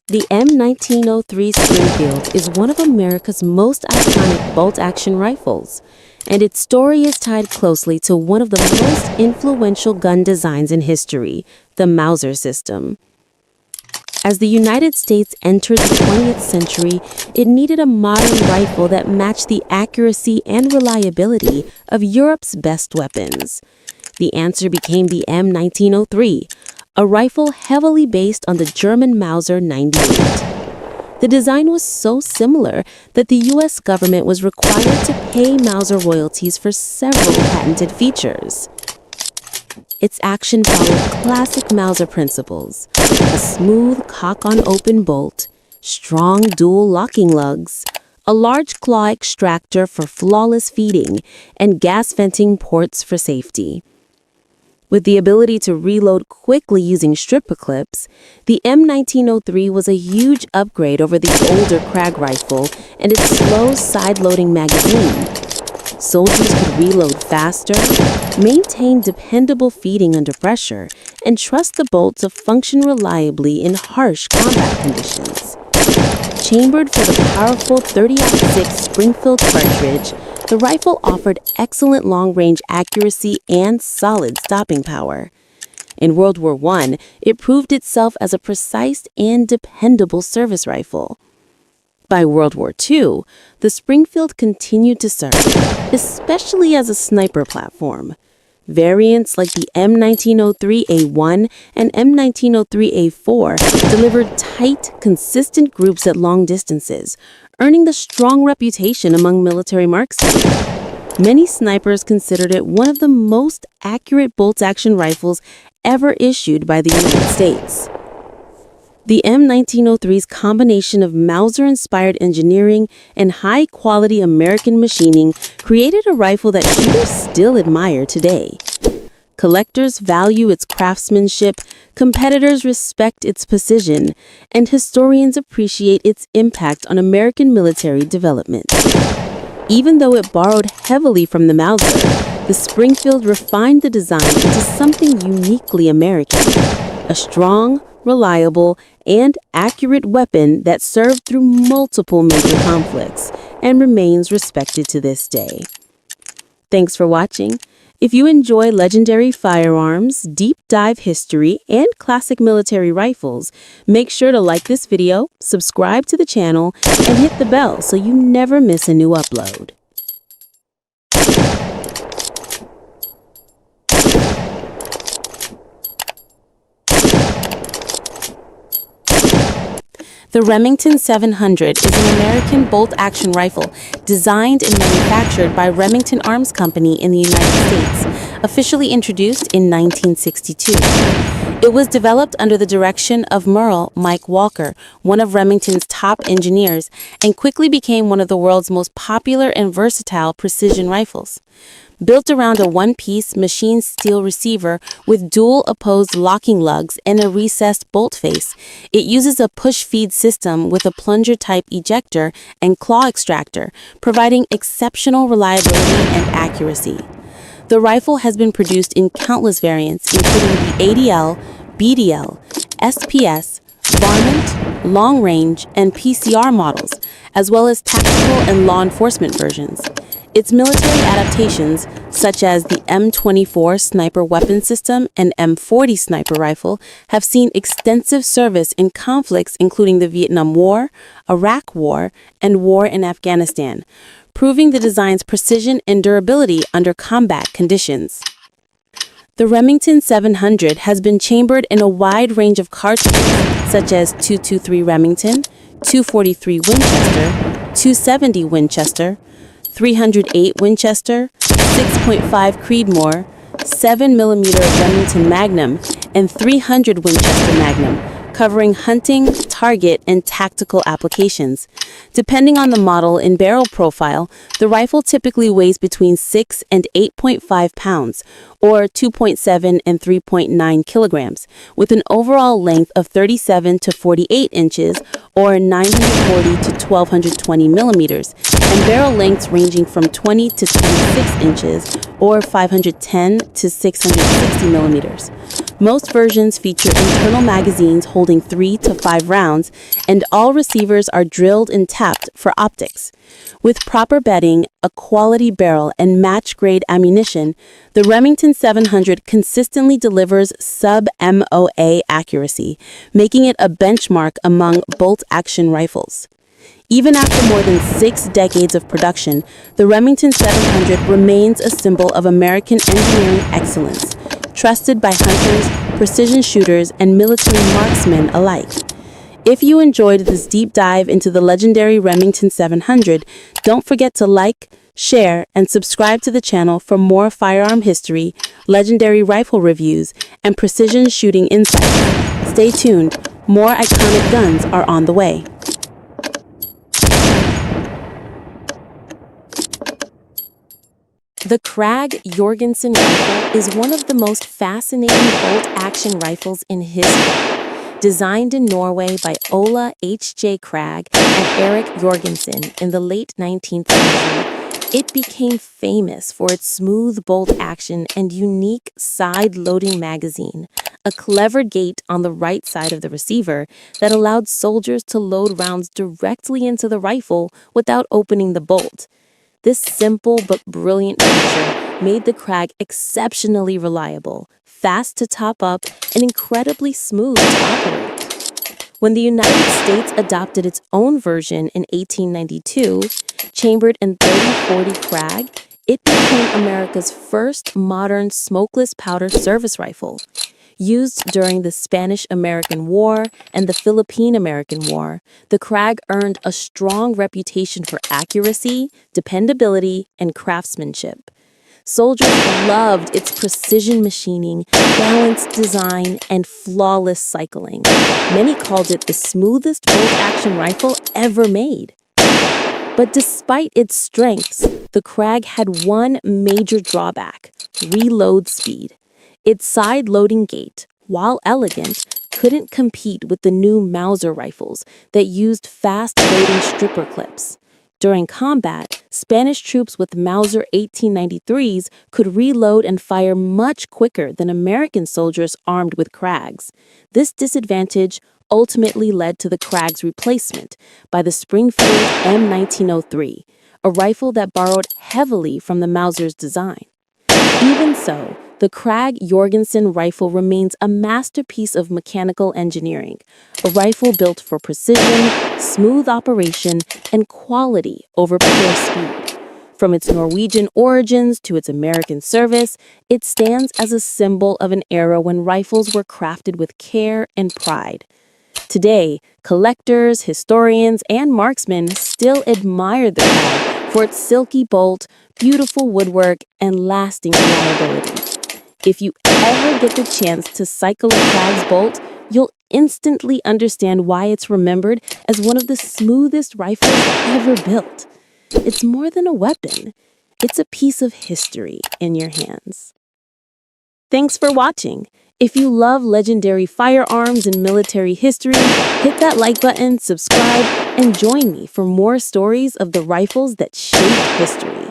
The M1903 Springfield is one of America's most iconic bolt-action rifles, and its story is tied closely to one of the most influential gun designs in history, the Mauser system. As the United States entered the 20th century, it needed a modern rifle that matched the accuracy and reliability of Europe's best weapons. The answer became the M1903, a rifle heavily based on the German Mauser 98. The design was so similar that the U.S. government was required to pay Mauser royalties for several patented features. Its action followed classic Mauser principles: a smooth cock-on-open bolt, strong dual locking lugs, a large claw extractor for flawless feeding, and gas venting ports for safety. With the ability to reload quickly using stripper clips, the M1903 was a huge upgrade over the older Krag rifle and its slow side-loading magazine. Soldiers could reload faster, maintain dependable feeding under pressure, and trust the bolt to function reliably in harsh combat conditions. Chambered for the powerful 30-06 Springfield cartridge, the rifle offered excellent long-range accuracy and solid stopping power. In World War I, it proved itself as a precise and dependable service rifle. By World War II, the Springfield continued to serve, especially as a sniper platform. Variants like the M1903A1 and M1903A4 delivered tight, consistent groups at long distances, earning the strong reputation among military marksmen. Many snipers considered it one of the most accurate bolt-action rifles ever issued by the United States. The M1903's combination of Mauser-inspired engineering and high-quality American machining created a rifle that shooters still admire today. Collectors value its craftsmanship, competitors respect its precision, and historians appreciate its impact on American military development. Even though it borrowed heavily from the Mauser, the Springfield refined the design into something uniquely American: a strong, reliable, and accurate weapon that served through multiple major conflicts and remains respected to this day. Thanks for watching. If you enjoy legendary firearms, deep dive history, and classic military rifles, make sure to like this video, subscribe to the channel, and hit the bell so you never miss a new upload. The Remington 700 is an American bolt-action rifle designed and manufactured by Remington Arms Company in the United States, officially introduced in 1962. It was developed under the direction of Merle Mike Walker, one of Remington's top engineers, and quickly became one of the world's most popular and versatile precision rifles. Built around a one-piece machined steel receiver with dual opposed locking lugs and a recessed bolt face, it uses a push-feed system with a plunger-type ejector and claw extractor, providing exceptional reliability and accuracy. The rifle has been produced in countless variants, including the ADL, BDL, SPS, varmint, long-range, and PCR models, as well as tactical and law enforcement versions. Its military adaptations, such as the M24 sniper weapon system and M40 sniper rifle, have seen extensive service in conflicts including the Vietnam War, Iraq War, and war in Afghanistan, proving the design's precision and durability under combat conditions. The Remington 700 has been chambered in a wide range of cartridges, such as .223 Remington, .243 Winchester, .270 Winchester, .308 Winchester, 6.5 Creedmoor, 7mm Remington Magnum, and .300 Winchester Magnum, covering hunting, target, and tactical applications. Depending on the model and barrel profile, the rifle typically weighs between 6 and 8.5 pounds, or 2.7 and 3.9 kilograms, with an overall length of 37 to 48 inches, or 940 to 1220 millimeters, and barrel lengths ranging from 20 to 26 inches, or 510 to 660 millimeters. Most versions feature internal magazines holding 3 to 5 rounds, and all receivers are drilled and tapped for optics. With proper bedding, a quality barrel, and match-grade ammunition, the Remington 700 consistently delivers sub-MOA accuracy, making it a benchmark among bolt-action rifles. Even after more than 6 decades of production, the Remington 700 remains a symbol of American engineering excellence, trusted by hunters, precision shooters, and military marksmen alike. If you enjoyed this deep dive into the legendary Remington 700, don't forget to like, share, and subscribe to the channel for more firearm history, legendary rifle reviews, and precision shooting insights. Stay tuned, more iconic guns are on the way. The Krag Jorgensen rifle is one of the most fascinating bolt-action rifles in history. Designed in Norway by Ola H.J. Krag and Erik Jorgensen in the late 19th century, it became famous for its smooth bolt action and unique side-loading magazine, a clever gate on the right side of the receiver that allowed soldiers to load rounds directly into the rifle without opening the bolt. This simple but brilliant feature made the Krag exceptionally reliable, fast to top up, and incredibly smooth to operate. When the United States adopted its own version in 1892, chambered in .30-40 Krag, it became America's first modern smokeless powder service rifle. Used during the Spanish-American War and the Philippine-American War, the Krag earned a strong reputation for accuracy, dependability, and craftsmanship. Soldiers loved its precision machining, balanced design, and flawless cycling. Many called it the smoothest bolt-action rifle ever made. But despite its strengths, the Krag had one major drawback: reload speed. Its side-loading gate, while elegant, couldn't compete with the new Mauser rifles that used fast-loading stripper clips. During combat, Spanish troops with Mauser 1893s could reload and fire much quicker than American soldiers armed with Krags. This disadvantage ultimately led to the Krag's replacement by the Springfield M1903, a rifle that borrowed heavily from the Mauser's design. Even so, the Krag Jorgensen rifle remains a masterpiece of mechanical engineering, a rifle built for precision, smooth operation, and quality over pure speed. From its Norwegian origins to its American service, it stands as a symbol of an era when rifles were crafted with care and pride. Today, collectors, historians, and marksmen still admire the Krag for its silky bolt, beautiful woodwork, and lasting reliability. If you ever get the chance to cycle a Krag's bolt, you'll instantly understand why it's remembered as one of the smoothest rifles ever built. It's more than a weapon. It's a piece of history in your hands. Thanks for watching. If you love legendary firearms and military history, hit that like button, subscribe, and join me for more stories of the rifles that shaped history.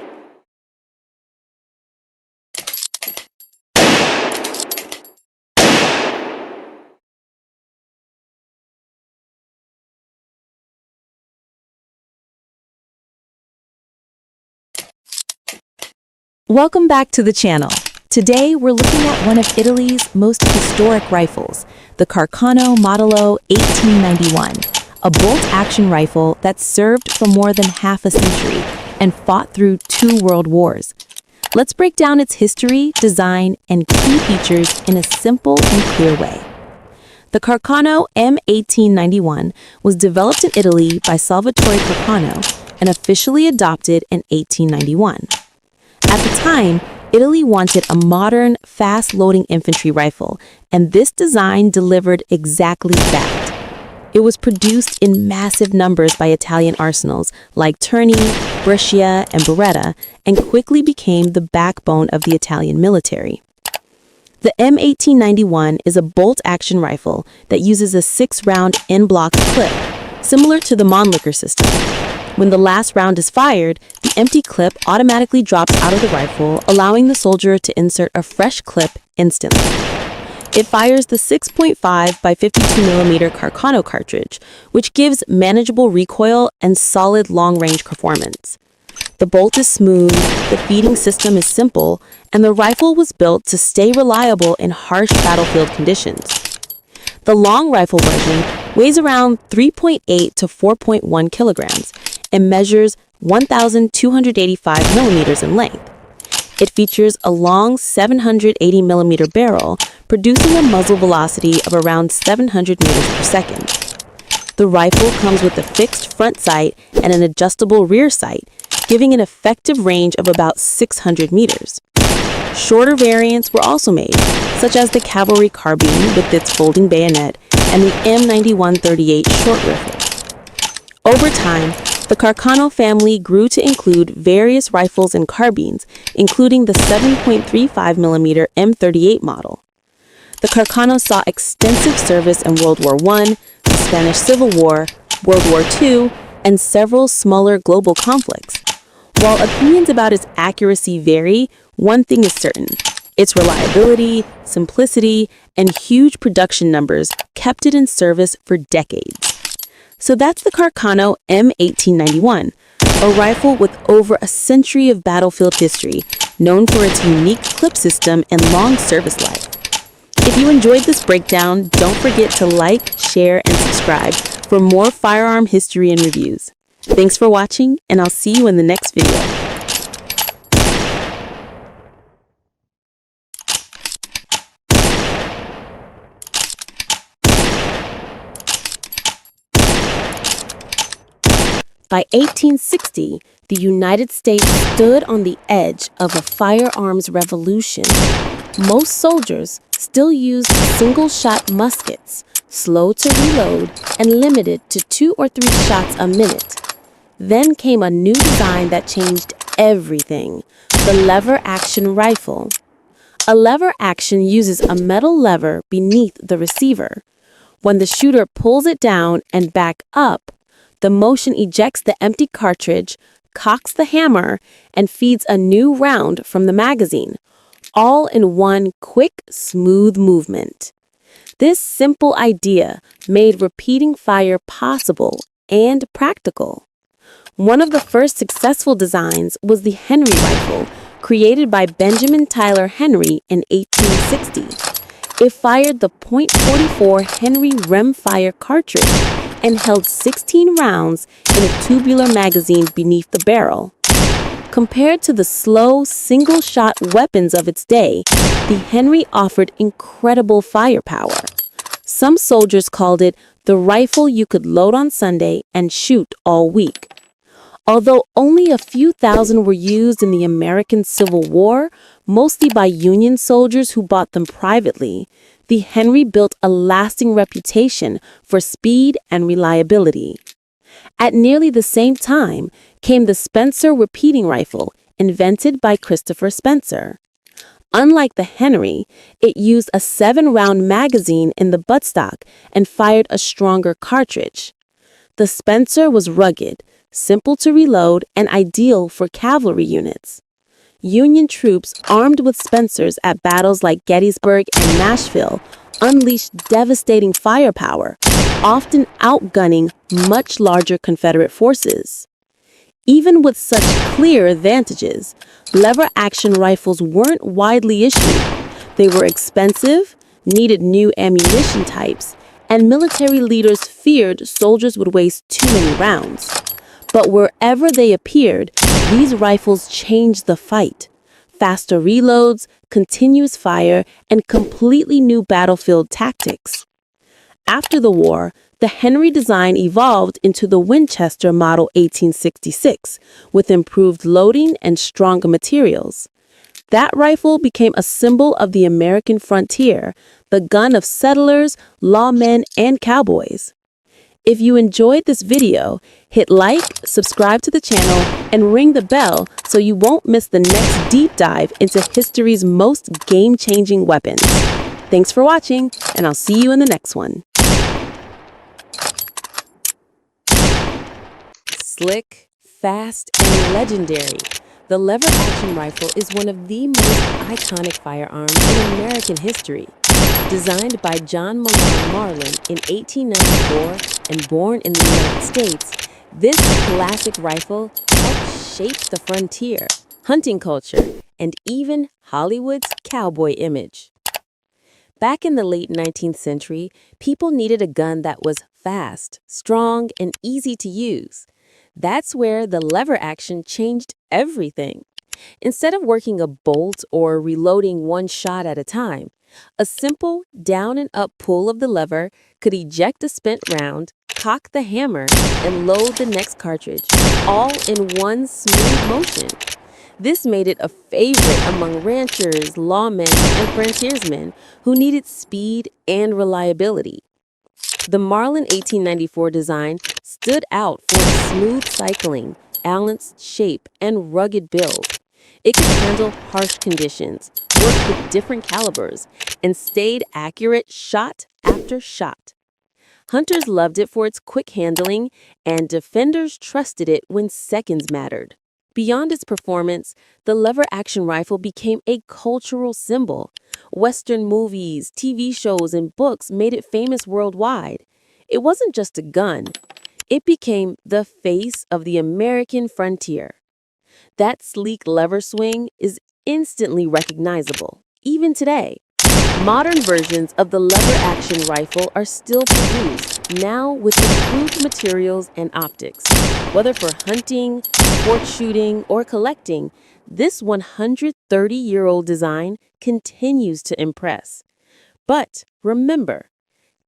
Welcome back to the channel. Today we're looking at one of Italy's most historic rifles, the Carcano Modello 1891, a bolt-action rifle that served for more than half a century. and fought through 2 world wars. Let's break down its history, design, and key features in a simple and clear way. The Carcano M1891 was developed in Italy by Salvatore Carcano and officially adopted in 1891. At the time, Italy wanted a modern, fast-loading infantry rifle, and this design delivered exactly that. It was produced in massive numbers by Italian arsenals like Terni, Brescia, and Beretta, and quickly became the backbone of the Italian military. The M1891 is a bolt-action rifle that uses a 6-round in-block clip, similar to the Mannlicher system. When the last round is fired, the empty clip automatically drops out of the rifle, allowing the soldier to insert a fresh clip instantly. It fires the 6.5 by 52mm Carcano cartridge, which gives manageable recoil and solid long-range performance. The bolt is smooth, the feeding system is simple, and the rifle was built to stay reliable in harsh battlefield conditions. The long rifle version weighs around 3.8 to 4.1 kilograms and measures 1,285 millimeters in length. It features a long 780mm barrel, producing a muzzle velocity of around 700 meters per second. The rifle comes with a fixed front sight and an adjustable rear sight, giving an effective range of about 600 meters. Shorter variants were also made, such as the cavalry carbine with its folding bayonet and the M9138 short rifle. Over time, the Carcano family grew to include various rifles and carbines, including the 7.35mm M38 model. The Carcano saw extensive service in World War I, the Spanish Civil War, World War II, and several smaller global conflicts. While opinions about its accuracy vary, one thing is certain: its reliability, simplicity, and huge production numbers kept it in service for decades. So that's the Carcano M1891, a rifle with over a century of battlefield history, known for its unique clip system and long service life. If you enjoyed this breakdown, don't forget to like, share, and subscribe for more firearm history and reviews. Thanks for watching, and I'll see you in the next video. By 1860, the United States stood on the edge of a firearms revolution. Most soldiers still used single-shot muskets, slow to reload and limited to 2 or 3 shots a minute. Then came a new design that changed everything: the lever-action rifle. A lever action uses a metal lever beneath the receiver. When the shooter pulls it down and back up, the motion ejects the empty cartridge, cocks the hammer, and feeds a new round from the magazine, all in one quick, smooth movement. This simple idea made repeating fire possible and practical. One of the first successful designs was the Henry rifle, created by Benjamin Tyler Henry in 1860. It fired the .44 Henry rimfire cartridge and held 16 rounds in a tubular magazine beneath the barrel. Compared to the slow, single-shot weapons of its day, the Henry offered incredible firepower. Some soldiers called it the rifle you could load on Sunday and shoot all week. Although only a few thousand were used in the American Civil War, mostly by Union soldiers who bought them privately, the Henry built a lasting reputation for speed and reliability. At nearly the same time came the Spencer repeating rifle, invented by Christopher Spencer. Unlike the Henry, it used a 7-round magazine in the buttstock and fired a stronger cartridge. The Spencer was rugged, simple to reload, and ideal for cavalry units. Union troops armed with Spencers at battles like Gettysburg and Nashville unleashed devastating firepower, often outgunning much larger Confederate forces. Even with such clear advantages, lever-action rifles weren't widely issued. They were expensive, needed new ammunition types, and military leaders feared soldiers would waste too many rounds. But wherever they appeared, These rifles changed the fight. Faster reloads, continuous fire, and completely new battlefield tactics. After the war, the Henry design evolved into the Winchester Model 1866 with improved loading and stronger materials. That rifle became a symbol of the American frontier, the gun of settlers, lawmen, and cowboys. If you enjoyed this video, hit like, subscribe to the channel, and ring the bell so you won't miss the next deep dive into history's most game-changing weapons. Thanks for watching, and I'll see you in the next one. Slick, fast, and legendary, the lever-action rifle is one of the most iconic firearms in American history. Designed by John Malone Marlin in 1894 and born in the United States, this classic rifle helped shape the frontier, hunting culture, and even Hollywood's cowboy image. Back in the late 19th century, people needed a gun that was fast, strong, and easy to use. That's where the lever action changed everything. Instead of working a bolt or reloading one shot at a time, a simple down and up pull of the lever could eject a spent round, cock the hammer, and load the next cartridge, all in one smooth motion. This made it a favorite among ranchers, lawmen, and frontiersmen who needed speed and reliability. The Marlin 1894 design stood out for its smooth cycling, balanced shape, and rugged build. It could handle harsh conditions, work with different calibers, and stayed accurate shot after shot. Hunters loved it for its quick handling, and defenders trusted it when seconds mattered. Beyond its performance, the lever-action rifle became a cultural symbol. Western movies, TV shows, and books made it famous worldwide. It wasn't just a gun. It became the face of the American frontier. That sleek lever swing is instantly recognizable, even today. Modern versions of the lever-action rifle are still produced, now with improved materials and optics. Whether for hunting, sport shooting, or collecting, this 130-year-old design continues to impress. But remember,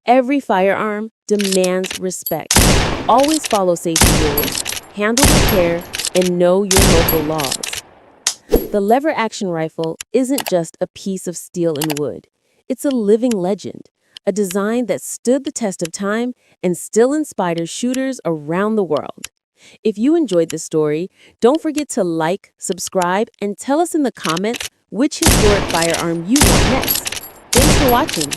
every firearm demands respect. Always follow safety rules, handle with care, and know your local laws. The lever-action rifle isn't just a piece of steel and wood. It's a living legend, a design that stood the test of time and still inspires shooters around the world. If you enjoyed this story, don't forget to like, subscribe, and tell us in the comments which historic firearm you want next. Thanks for watching.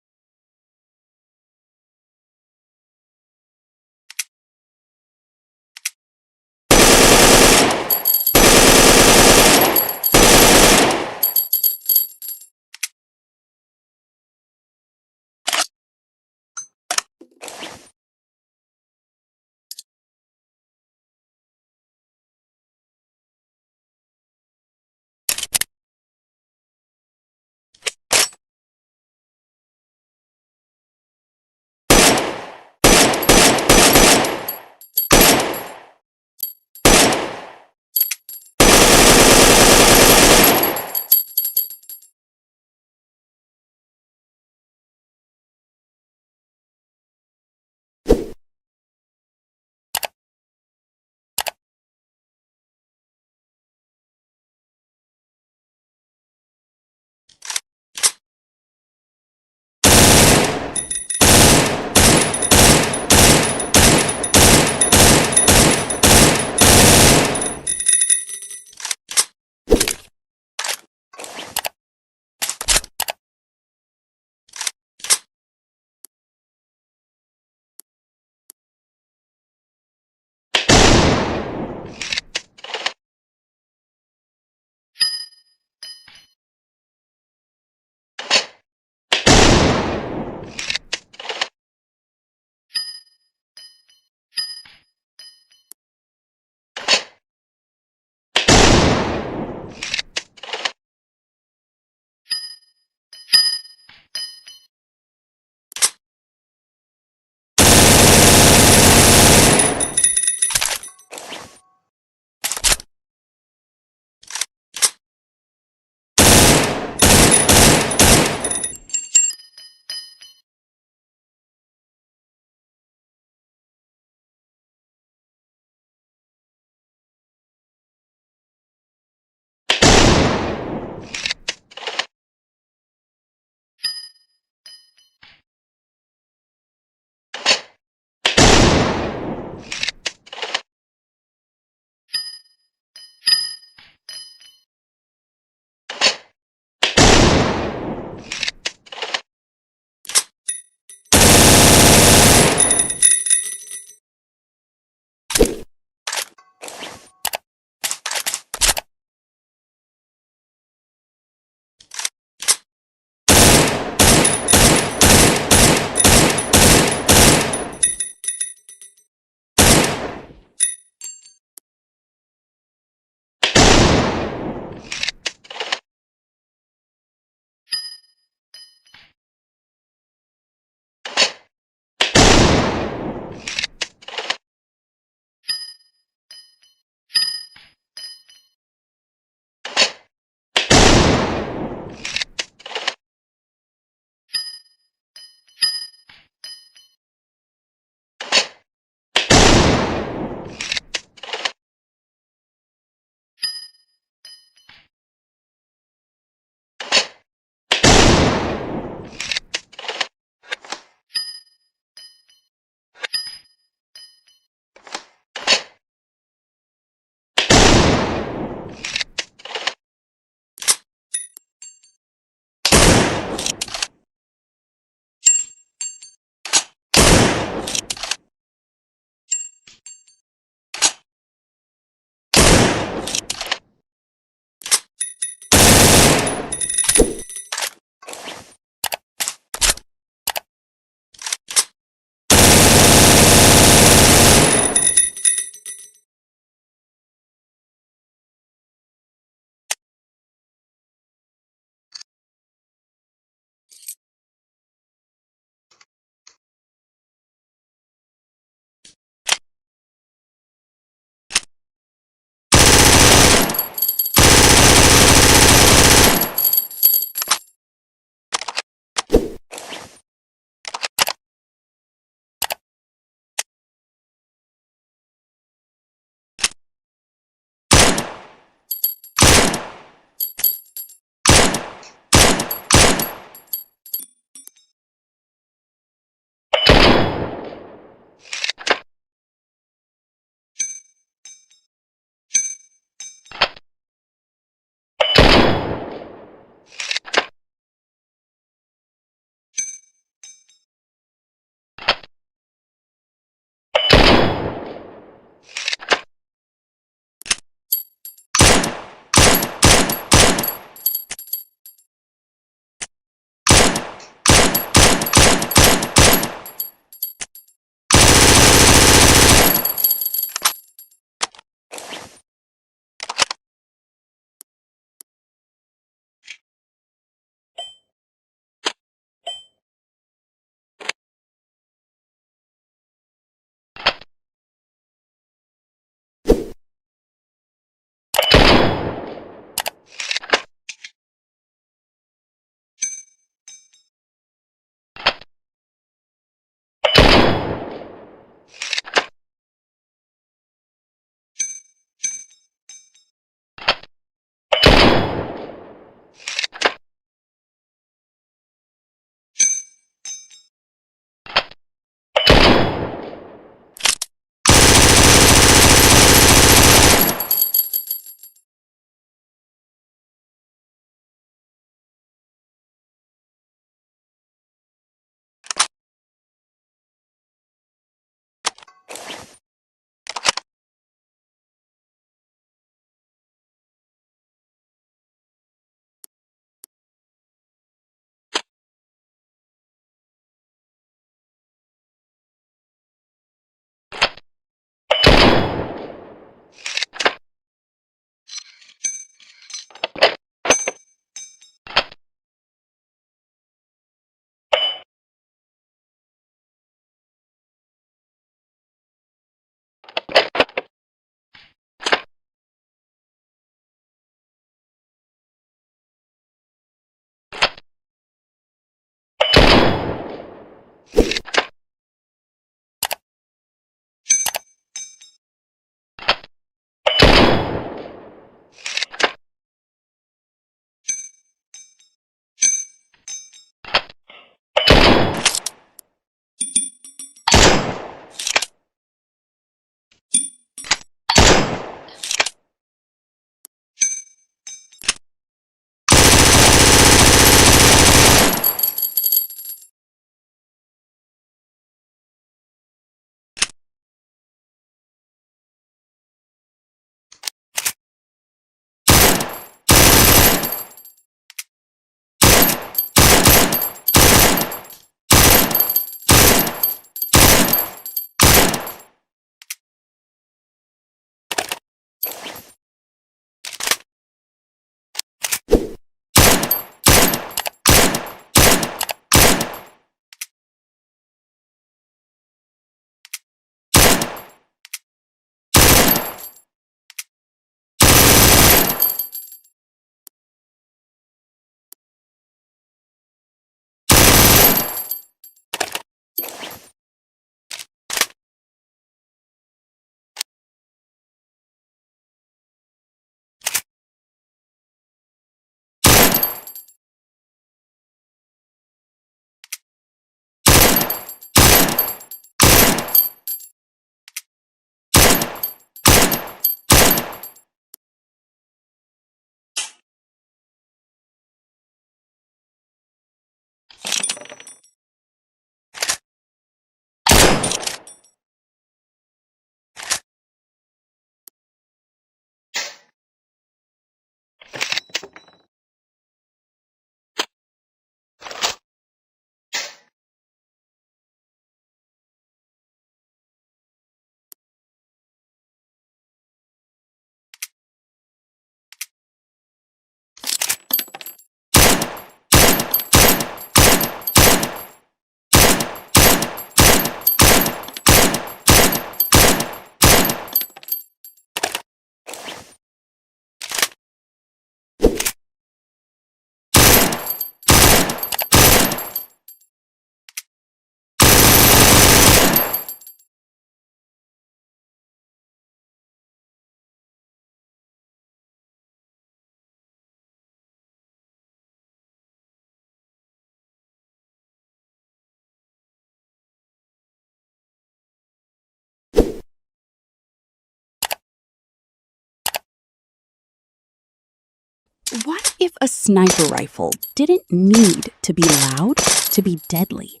What if a sniper rifle didn't need to be loud to be deadly?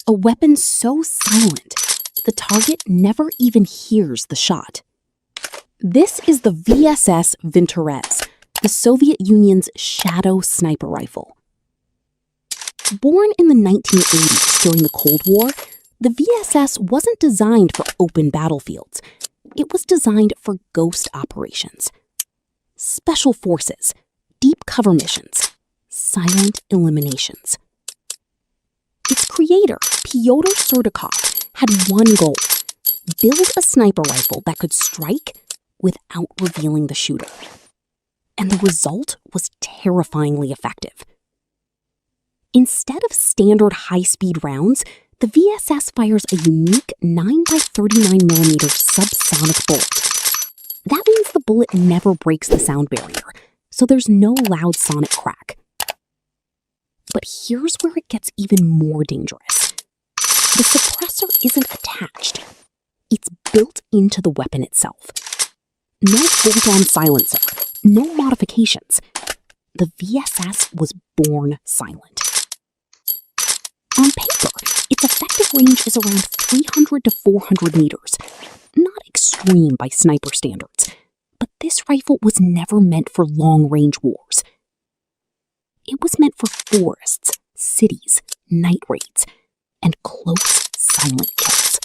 A weapon so silent, the target never even hears the shot. This is the VSS Vintorez, the Soviet Union's shadow sniper rifle. Born in the 1980s during the Cold War, the VSS wasn't designed for open battlefields. It was designed for ghost operations. Special forces, deep cover missions, silent eliminations. Its creator, Pyotr Surdykov, had one goal: build a sniper rifle that could strike without revealing the shooter. And the result was terrifyingly effective. Instead of standard high-speed rounds, the VSS fires a unique 9x39mm subsonic bullet. That means the bullet never breaks the sound barrier, so there's no loud sonic crack. But here's where it gets even more dangerous. The suppressor isn't attached. It's built into the weapon itself. No bolt-on silencer, no modifications. The VSS was born silent. On paper, its effective range is around 300 to 400 meters. Not extreme by sniper standards, but this rifle was never meant for long-range wars. It was meant for forests, cities, night raids, and close, silent kills.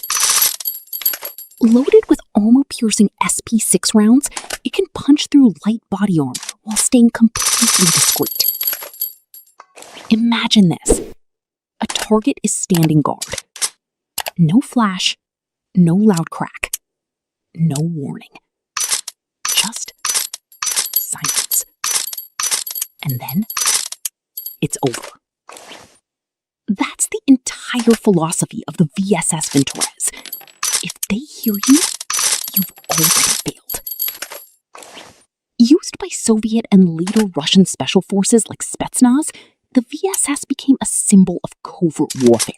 Loaded with armor-piercing SP6 rounds, it can punch through light body armor while staying completely discreet. Imagine this. A target is standing guard. No flash, no loud crack, no warning. Just silence. And then it's over. That's the entire philosophy of the VSS Vintorez. If they hear you, you've already failed. Used by Soviet and later Russian special forces like Spetsnaz, the VSS became a symbol of covert warfare.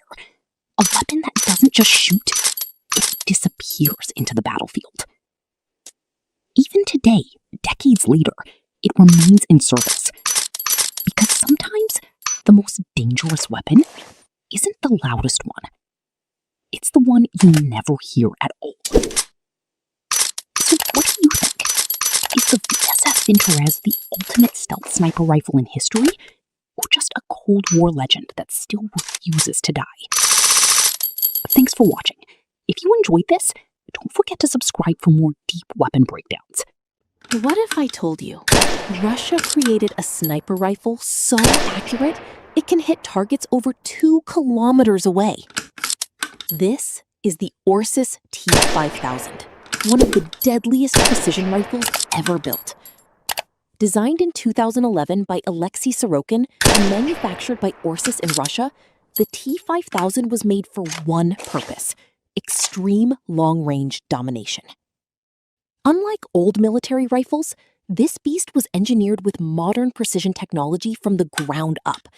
A weapon that doesn't just shoot, it disappears into the battlefield. Even today, decades later, it remains in service. Because sometimes the most dangerous weapon isn't the loudest one. It's the one you never hear at all. So what do you think? Is the VSS Vintorez the ultimate stealth sniper rifle in history? Or just a Cold War legend that still refuses to die? Thanks for watching. If you enjoyed this, don't forget to subscribe for more deep weapon breakdowns. What if I told you Russia created a sniper rifle so accurate it can hit targets over 2 kilometers away? This is the Orsis T5000, one of the deadliest precision rifles ever built. Designed in 2011 by Alexei Sorokin and manufactured by Orsis in Russia, the T5000 was made for one purpose: extreme long-range domination. Unlike old military rifles, this beast was engineered with modern precision technology from the ground up.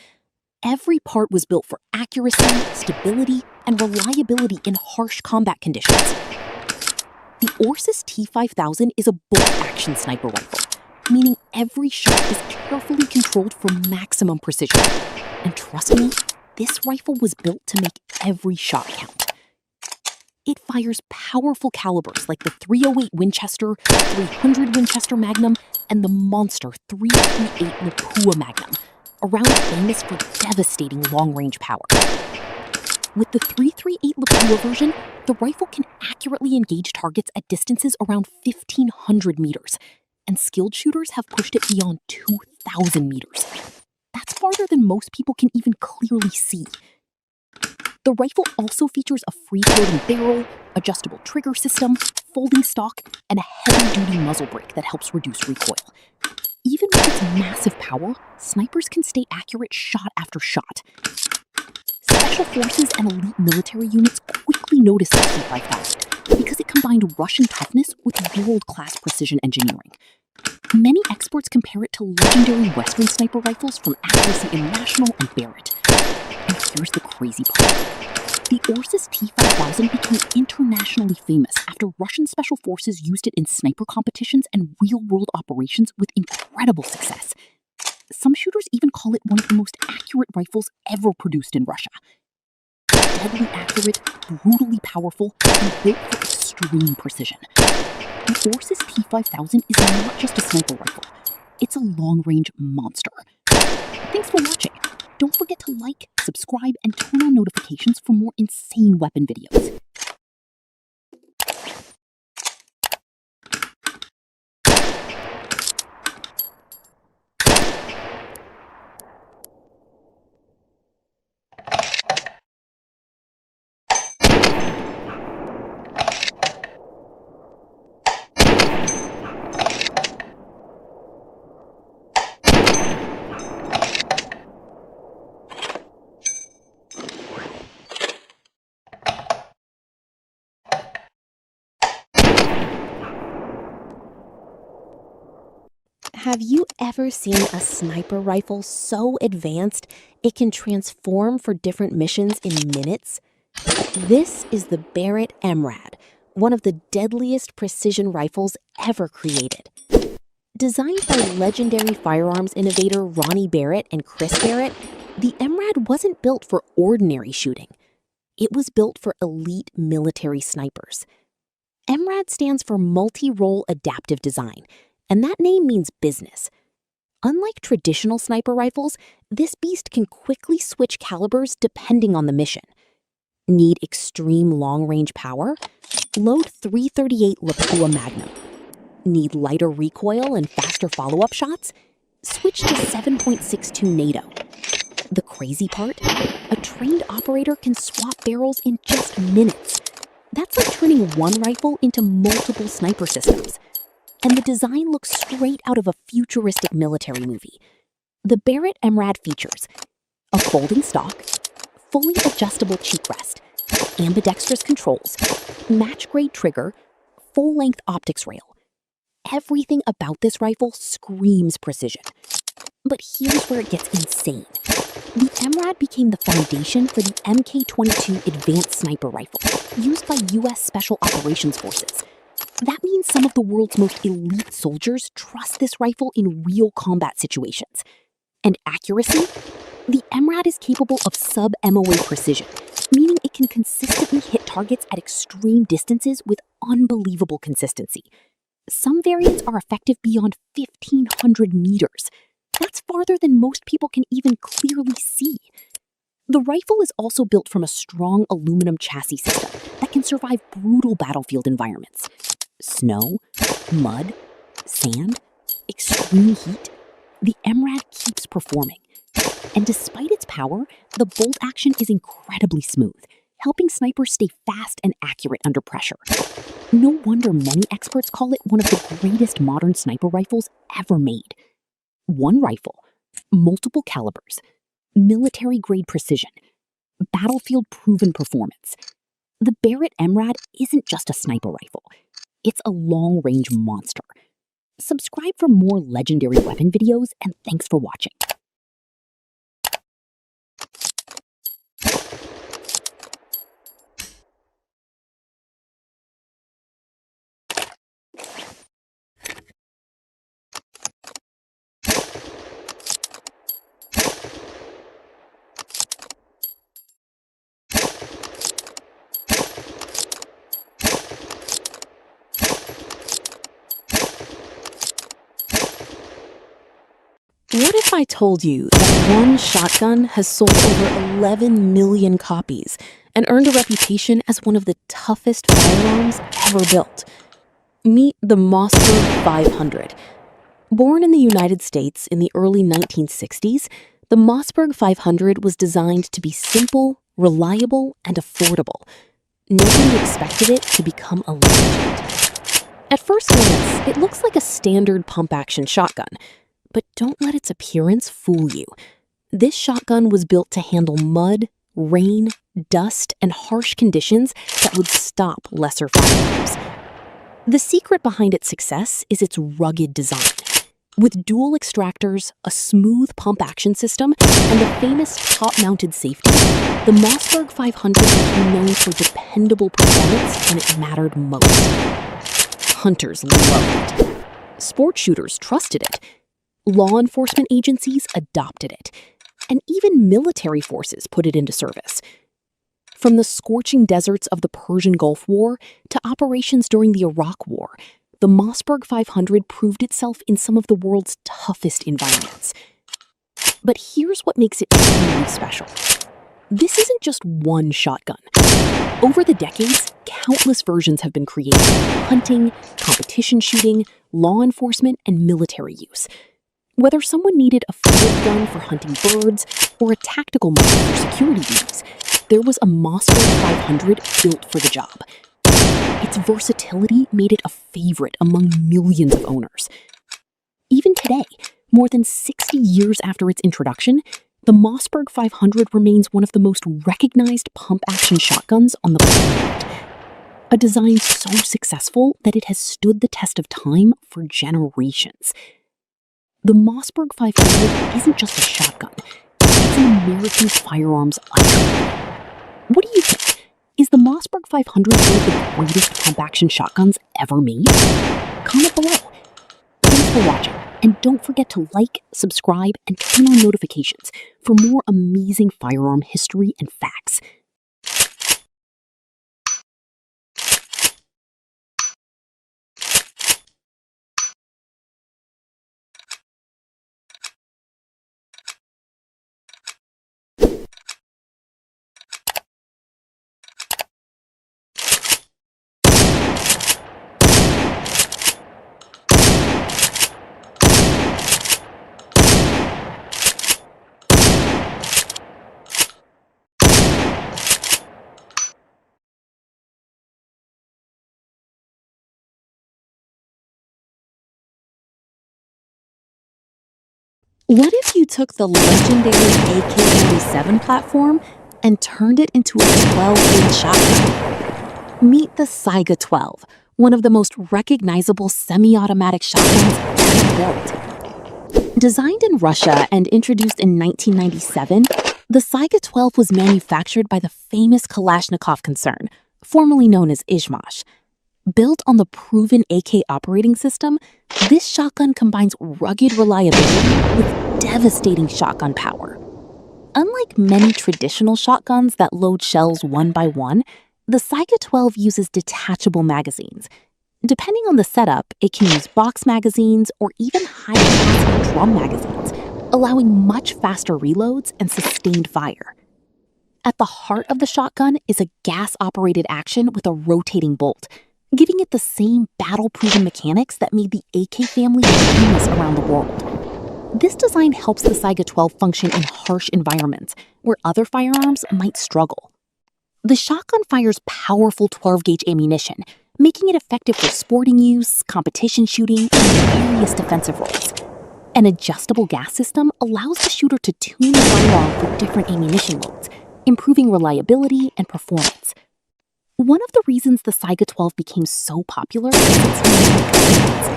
Every part was built for accuracy, stability, and reliability in harsh combat conditions. The Orsis T5000 is a bolt-action sniper rifle, meaning every shot is carefully controlled for maximum precision. And trust me, this rifle was built to make every shot count. It fires powerful calibers like the .308 Winchester, .300 Winchester Magnum, and the monster .338 Lapua Magnum, a round famous for devastating long-range power. With the .338 Lapua version, the rifle can accurately engage targets at distances around 1,500 meters, and skilled shooters have pushed it beyond 2,000 meters. That's farther than most people can even clearly see. The rifle also features a free-floating barrel, adjustable trigger system, folding stock, and a heavy-duty muzzle brake that helps reduce recoil. Even with its massive power, snipers can stay accurate shot after shot. Special forces and elite military units quickly noticed the T5000 because it combined Russian toughness with world-class precision engineering. Many experts compare it to legendary Western sniper rifles from Accuracy International and Barrett. And here's the crazy part. The Orsis T5000 became internationally famous after Russian special forces used it in sniper competitions and real-world operations with incredible success, Some shooters even call it one of the most accurate rifles ever produced in Russia. Deadly accurate, brutally powerful, and built for extreme precision. The Orsys T5000 is not just a sniper rifle. It's a long-range monster. Thanks for watching. Don't forget to like, subscribe, and turn on notifications for more insane weapon videos. Have you ever seen a sniper rifle so advanced it can transform for different missions in minutes? This is the Barrett MRAD, one of the deadliest precision rifles ever created. Designed by legendary firearms innovator Ronnie Barrett and Chris Barrett, the MRAD wasn't built for ordinary shooting. It was built for elite military snipers. MRAD stands for Multi-Role Adaptive Design, and that name means business. Unlike traditional sniper rifles, this beast can quickly switch calibers depending on the mission. Need extreme long-range power? Load .338 Lapua Magnum. Need lighter recoil and faster follow-up shots? Switch to 7.62 NATO. The crazy part? A trained operator can swap barrels in just minutes. That's like turning one rifle into multiple sniper systems. And the design looks straight out of a futuristic military movie. The Barrett MRAD features a folding stock, fully adjustable cheek rest, ambidextrous controls, match-grade trigger, full-length optics rail. Everything about this rifle screams precision. But here's where it gets insane. The MRAD became the foundation for the MK-22 Advanced Sniper Rifle, used by U.S. Special Operations Forces. That means some of the world's most elite soldiers trust this rifle in real combat situations. And accuracy? The MRAD is capable of sub-MOA precision, meaning it can consistently hit targets at extreme distances with unbelievable consistency. Some variants are effective beyond 1,500 meters. That's farther than most people can even clearly see. The rifle is also built from a strong aluminum chassis system that can survive brutal battlefield environments. Snow, mud, sand, extreme heat, the MRAD keeps performing. And despite its power, the bolt action is incredibly smooth, helping snipers stay fast and accurate under pressure. No wonder many experts call it one of the greatest modern sniper rifles ever made. One rifle, multiple calibers, military-grade precision, battlefield-proven performance. The Barrett MRAD isn't just a sniper rifle. It's a long-range monster. Subscribe for more legendary weapon videos, and thanks for watching. What if I told you that one shotgun has sold over 11 million copies and earned a reputation as one of the toughest firearms ever built? Meet the Mossberg 500. Born in the United States in the early 1960s, the Mossberg 500 was designed to be simple, reliable, and affordable. Nobody expected it to become a legend. At first glance, it looks like a standard pump-action shotgun. But don't let its appearance fool you. This shotgun was built to handle mud, rain, dust, and harsh conditions that would stop lesser firearms. The secret behind its success is its rugged design. With dual extractors, a smooth pump-action system, and the famous top-mounted safety, the Mossberg 500 became known for dependable performance when it mattered most. Hunters loved it. Sport shooters trusted it. Law enforcement agencies adopted it, and even military forces put it into service. From the scorching deserts of the Persian Gulf War to operations during the Iraq War, the Mossberg 500 proved itself in some of the world's toughest environments. But here's what makes it truly special. This isn't just one shotgun. Over the decades, countless versions have been created for hunting, competition shooting, law enforcement, and military use. Whether someone needed a field gun for hunting birds or a tactical model for security duties, there was a Mossberg 500 built for the job. Its versatility made it a favorite among millions of owners. Even today, more than 60 years after its introduction, the Mossberg 500 remains one of the most recognized pump-action shotguns on the planet. A design so successful that it has stood the test of time for generations. The Mossberg 500 isn't just a shotgun, it's an American firearms icon. What do you think? Is the Mossberg 500 one of the greatest pump-action shotguns ever made? Comment below. Thanks for watching, and don't forget to like, subscribe, and turn on notifications for more amazing firearm history and facts. What if you took the legendary AK-47 platform and turned it into a 12-gauge shotgun? Meet the Saiga 12, one of the most recognizable semi-automatic shotguns ever built. Designed in Russia and introduced in 1997, the Saiga 12 was manufactured by the famous Kalashnikov concern, formerly known as Izhmash. Built on the proven AK operating system, this shotgun combines rugged reliability with devastating shotgun power. Unlike many traditional shotguns that load shells one by one, the Saiga 12 uses detachable magazines. Depending on the setup, it can use box magazines or even high-capacity drum magazines, allowing much faster reloads and sustained fire. At the heart of the shotgun is a gas-operated action with a rotating bolt, giving it the same battle-proven mechanics that made the AK family famous around the world. This design helps the Saiga 12 function in harsh environments where other firearms might struggle. The shotgun fires powerful 12-gauge ammunition, making it effective for sporting use, competition shooting, and various defensive roles. An adjustable gas system allows the shooter to tune the firearm for different ammunition loads, improving reliability and performance. One of the reasons the Saiga 12 became so popular is its unique appearance.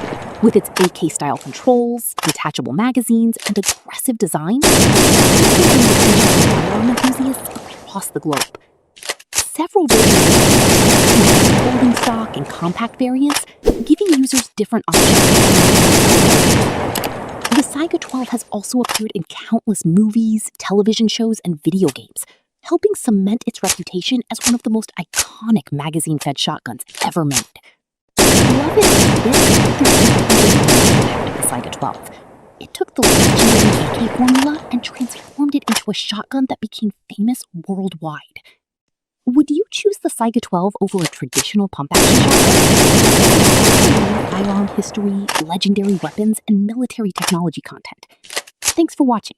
With its AK-style controls, detachable magazines, and aggressive design, it's firearm enthusiasts across the globe. Several versions of folding stock and compact variants, giving users different options. The Saiga 12 has also appeared in countless movies, television shows, and video games, helping cement its reputation as one of the most iconic magazine-fed shotguns ever made. Love it or hate it, there's an impact of the Saiga 12. It took the legendary AK formula and transformed it into a shotgun that became famous worldwide. Would you choose the Saiga 12 over a traditional pump-action shotgun? Firearm history, legendary weapons, and military technology content. Thanks for watching.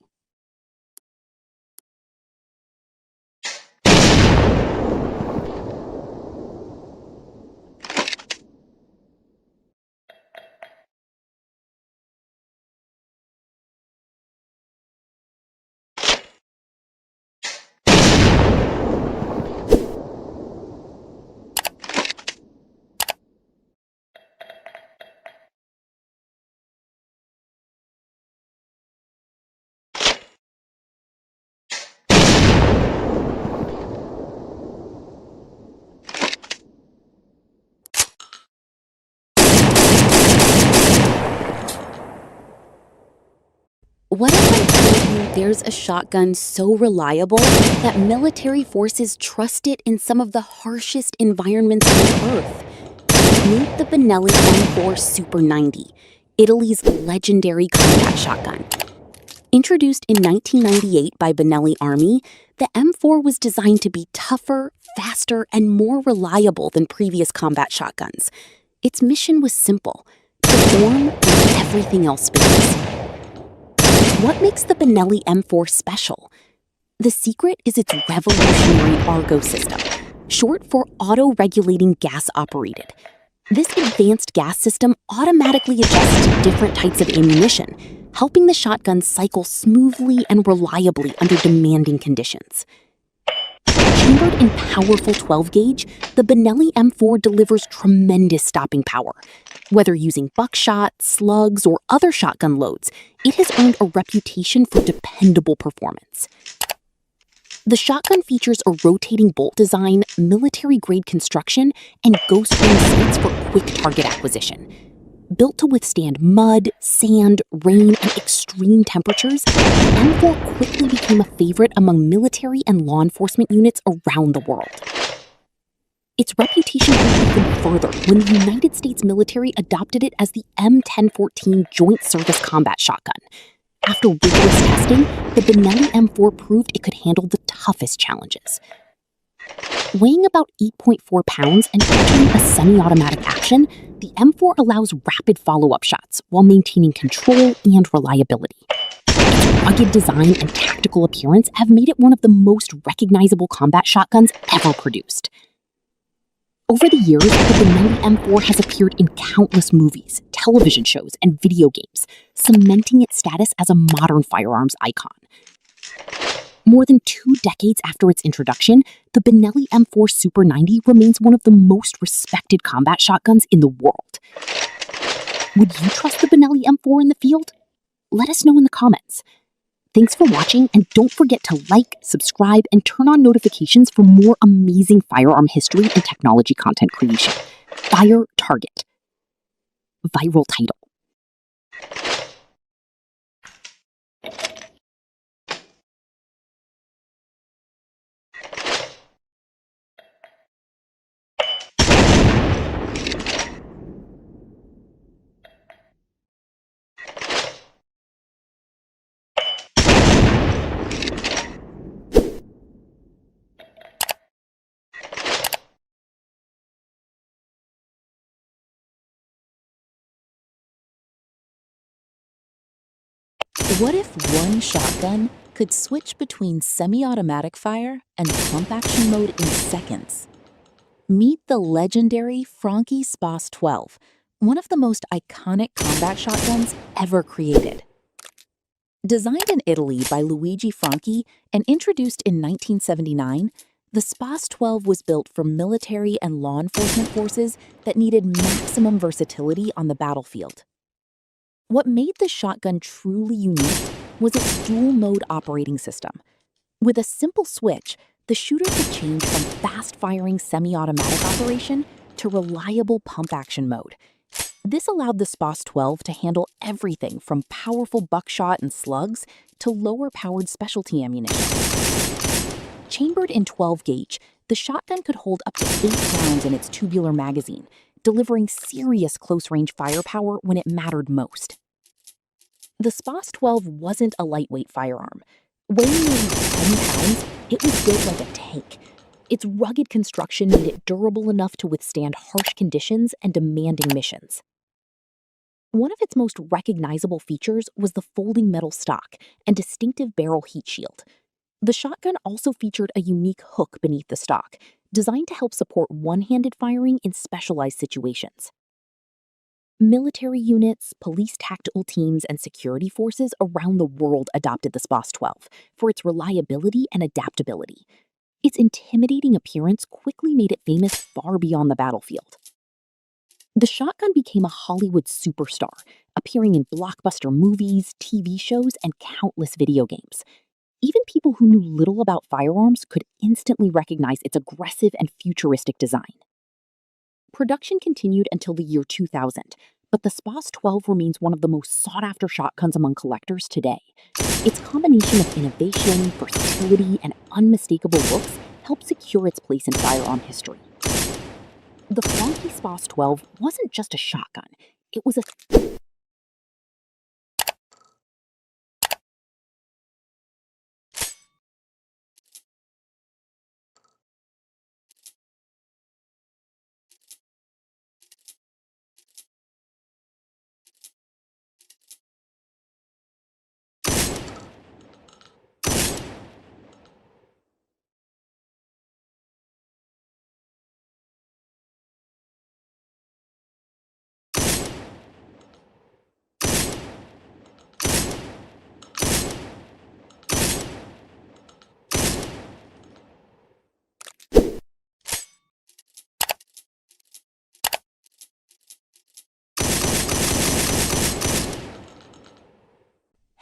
What if I told you there's a shotgun so reliable that military forces trust it in some of the harshest environments on Earth? Meet the Benelli M4 Super 90, Italy's legendary combat shotgun. Introduced in 1998 by Benelli Army, the M4 was designed to be tougher, faster, and more reliable than previous combat shotguns. Its mission was simple: perform when everything else fails. What makes the Benelli M4 special? The secret is its revolutionary Argo system, short for auto-regulating gas-operated. This advanced gas system automatically adjusts to different types of ammunition, helping the shotgun cycle smoothly and reliably under demanding conditions. Chambered in powerful 12-gauge, the Benelli M4 delivers tremendous stopping power. Whether using buckshot, slugs, or other shotgun loads, it has earned a reputation for dependable performance. The shotgun features a rotating bolt design, military-grade construction, and ghost ring sights for quick target acquisition. Built to withstand mud, sand, rain, and extreme temperatures, the M4 quickly became a favorite among military and law enforcement units around the world. Its reputation grew even further when the United States military adopted it as the M1014 Joint Service Combat Shotgun. After rigorous testing, the Benelli M4 proved it could handle the toughest challenges. Weighing about 8.4 pounds and featuring a semi-automatic action, the M4 allows rapid follow-up shots while maintaining control and reliability. Its rugged design and tactical appearance have made it one of the most recognizable combat shotguns ever produced. Over the years, the Benelli M4 has appeared in countless movies, television shows, and video games, cementing its status as a modern firearms icon. More than 2 decades after its introduction, the Benelli M4 Super 90 remains one of the most respected combat shotguns in the world. Would you trust the Benelli M4 in the field? Let us know in the comments. Thanks for watching, and don't forget to like, subscribe, and turn on notifications for more amazing firearm history and technology content creation. Fire Target. Viral title. What if one shotgun could switch between semi-automatic fire and pump-action mode in seconds? Meet the legendary Franchi Spas 12, one of the most iconic combat shotguns ever created. Designed in Italy by Luigi Franchi and introduced in 1979, the Spas 12 was built for military and law enforcement forces that needed maximum versatility on the battlefield. What made the shotgun truly unique was its dual-mode operating system. With a simple switch, the shooter could change from fast-firing semi-automatic operation to reliable pump-action mode. This allowed the Spas 12 to handle everything from powerful buckshot and slugs to lower-powered specialty ammunition. Chambered in 12-gauge, the shotgun could hold up to 8 rounds in its tubular magazine, delivering serious close-range firepower when it mattered most. The Spas 12 wasn't a lightweight firearm. Weighing nearly 10 pounds, it was built like a tank. Its rugged construction made it durable enough to withstand harsh conditions and demanding missions. One of its most recognizable features was the folding metal stock and distinctive barrel heat shield. The shotgun also featured a unique hook beneath the stock, designed to help support one-handed firing in specialized situations. Military units, police tactical teams, and security forces around the world adopted the Spas 12 for its reliability and adaptability. Its intimidating appearance quickly made it famous far beyond the battlefield. The shotgun became a Hollywood superstar, appearing in blockbuster movies, TV shows, and countless video games. Even people who knew little about firearms could instantly recognize its aggressive and futuristic design. Production continued until the year 2000, But the SPOS 12 remains one of the most sought-after shotguns among collectors today. Its combination of innovation, versatility, and unmistakable looks helped secure its place in firearm history. The Franke SPOS 12 wasn't just a shotgun, it was a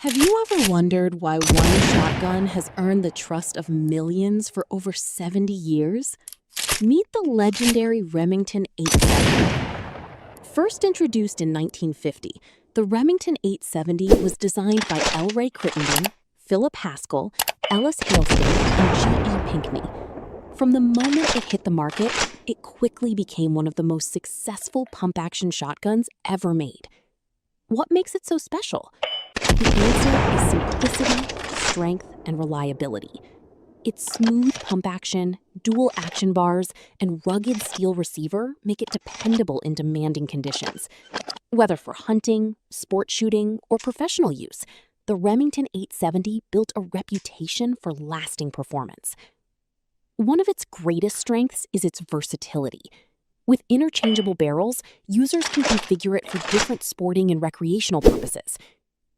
Have you ever wondered why one shotgun has earned the trust of millions for over 70 years? Meet the legendary Remington 870. First introduced in 1950, the Remington 870 was designed by L. Ray Crittenden, Philip Haskell, Ellis Hailston, and G.E. Pinckney. From the moment it hit the market, it quickly became one of the most successful pump-action shotguns ever made. What makes it so special? The answer is simplicity, strength, and reliability. Its smooth pump action, dual action bars, and rugged steel receiver make it dependable in demanding conditions. Whether for hunting, sport shooting, or professional use, the Remington 870 built a reputation for lasting performance. One of its greatest strengths is its versatility. With interchangeable barrels, users can configure it for different sporting and recreational purposes.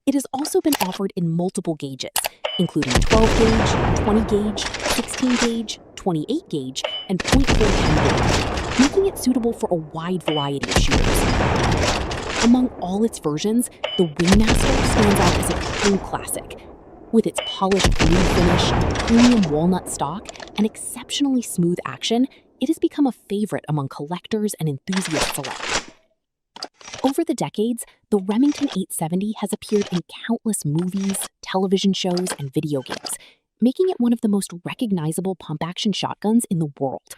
It has also been offered in multiple gauges, including 12 gauge, 20 gauge, 16 gauge, 28 gauge, and .410 gauge, making it suitable for a wide variety of shooters. Among all its versions, the Wingmaster stands out as a true classic. With its polished blue finish, premium walnut stock, and exceptionally smooth action, it has become a favorite among collectors and enthusiasts alike. Over the decades, the Remington 870 has appeared in countless movies, television shows, and video games, making it one of the most recognizable pump-action shotguns in the world.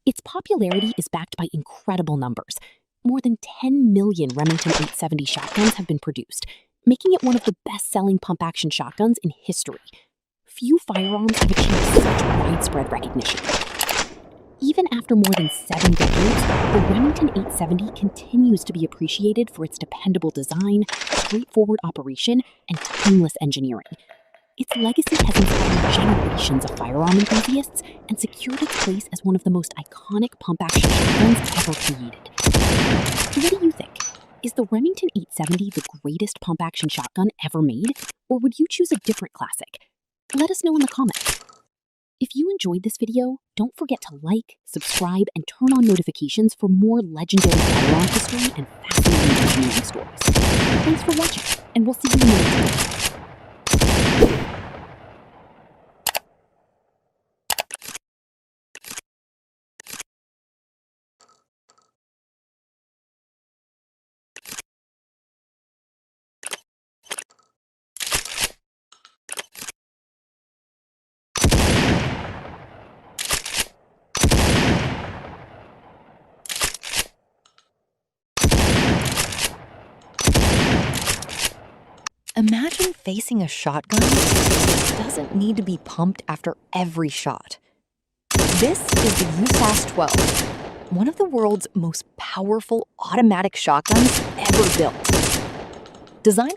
Its popularity is backed by incredible numbers. More than 10 million Remington 870 shotguns have been produced, making it one of the best-selling pump-action shotguns in history. Few firearms have achieved such widespread recognition. Even after more than 7 decades, the Remington 870 continues to be appreciated for its dependable design, straightforward operation, and timeless engineering. Its legacy has inspired generations of firearm enthusiasts and secured its place as one of the most iconic pump-action shotguns ever created. What do you think? Is the Remington 870 the greatest pump-action shotgun ever made, or would you choose a different classic? Let us know in the comments. If you enjoyed this video, don't forget to like, subscribe, and turn on notifications for more legendary firearm history and fascinating engineering stories. Thanks for watching, and we'll see you in the next video. Imagine facing a shotgun that doesn't need to be pumped after every shot. This is the USAS 12, one of the world's most powerful automatic shotguns ever built. Designed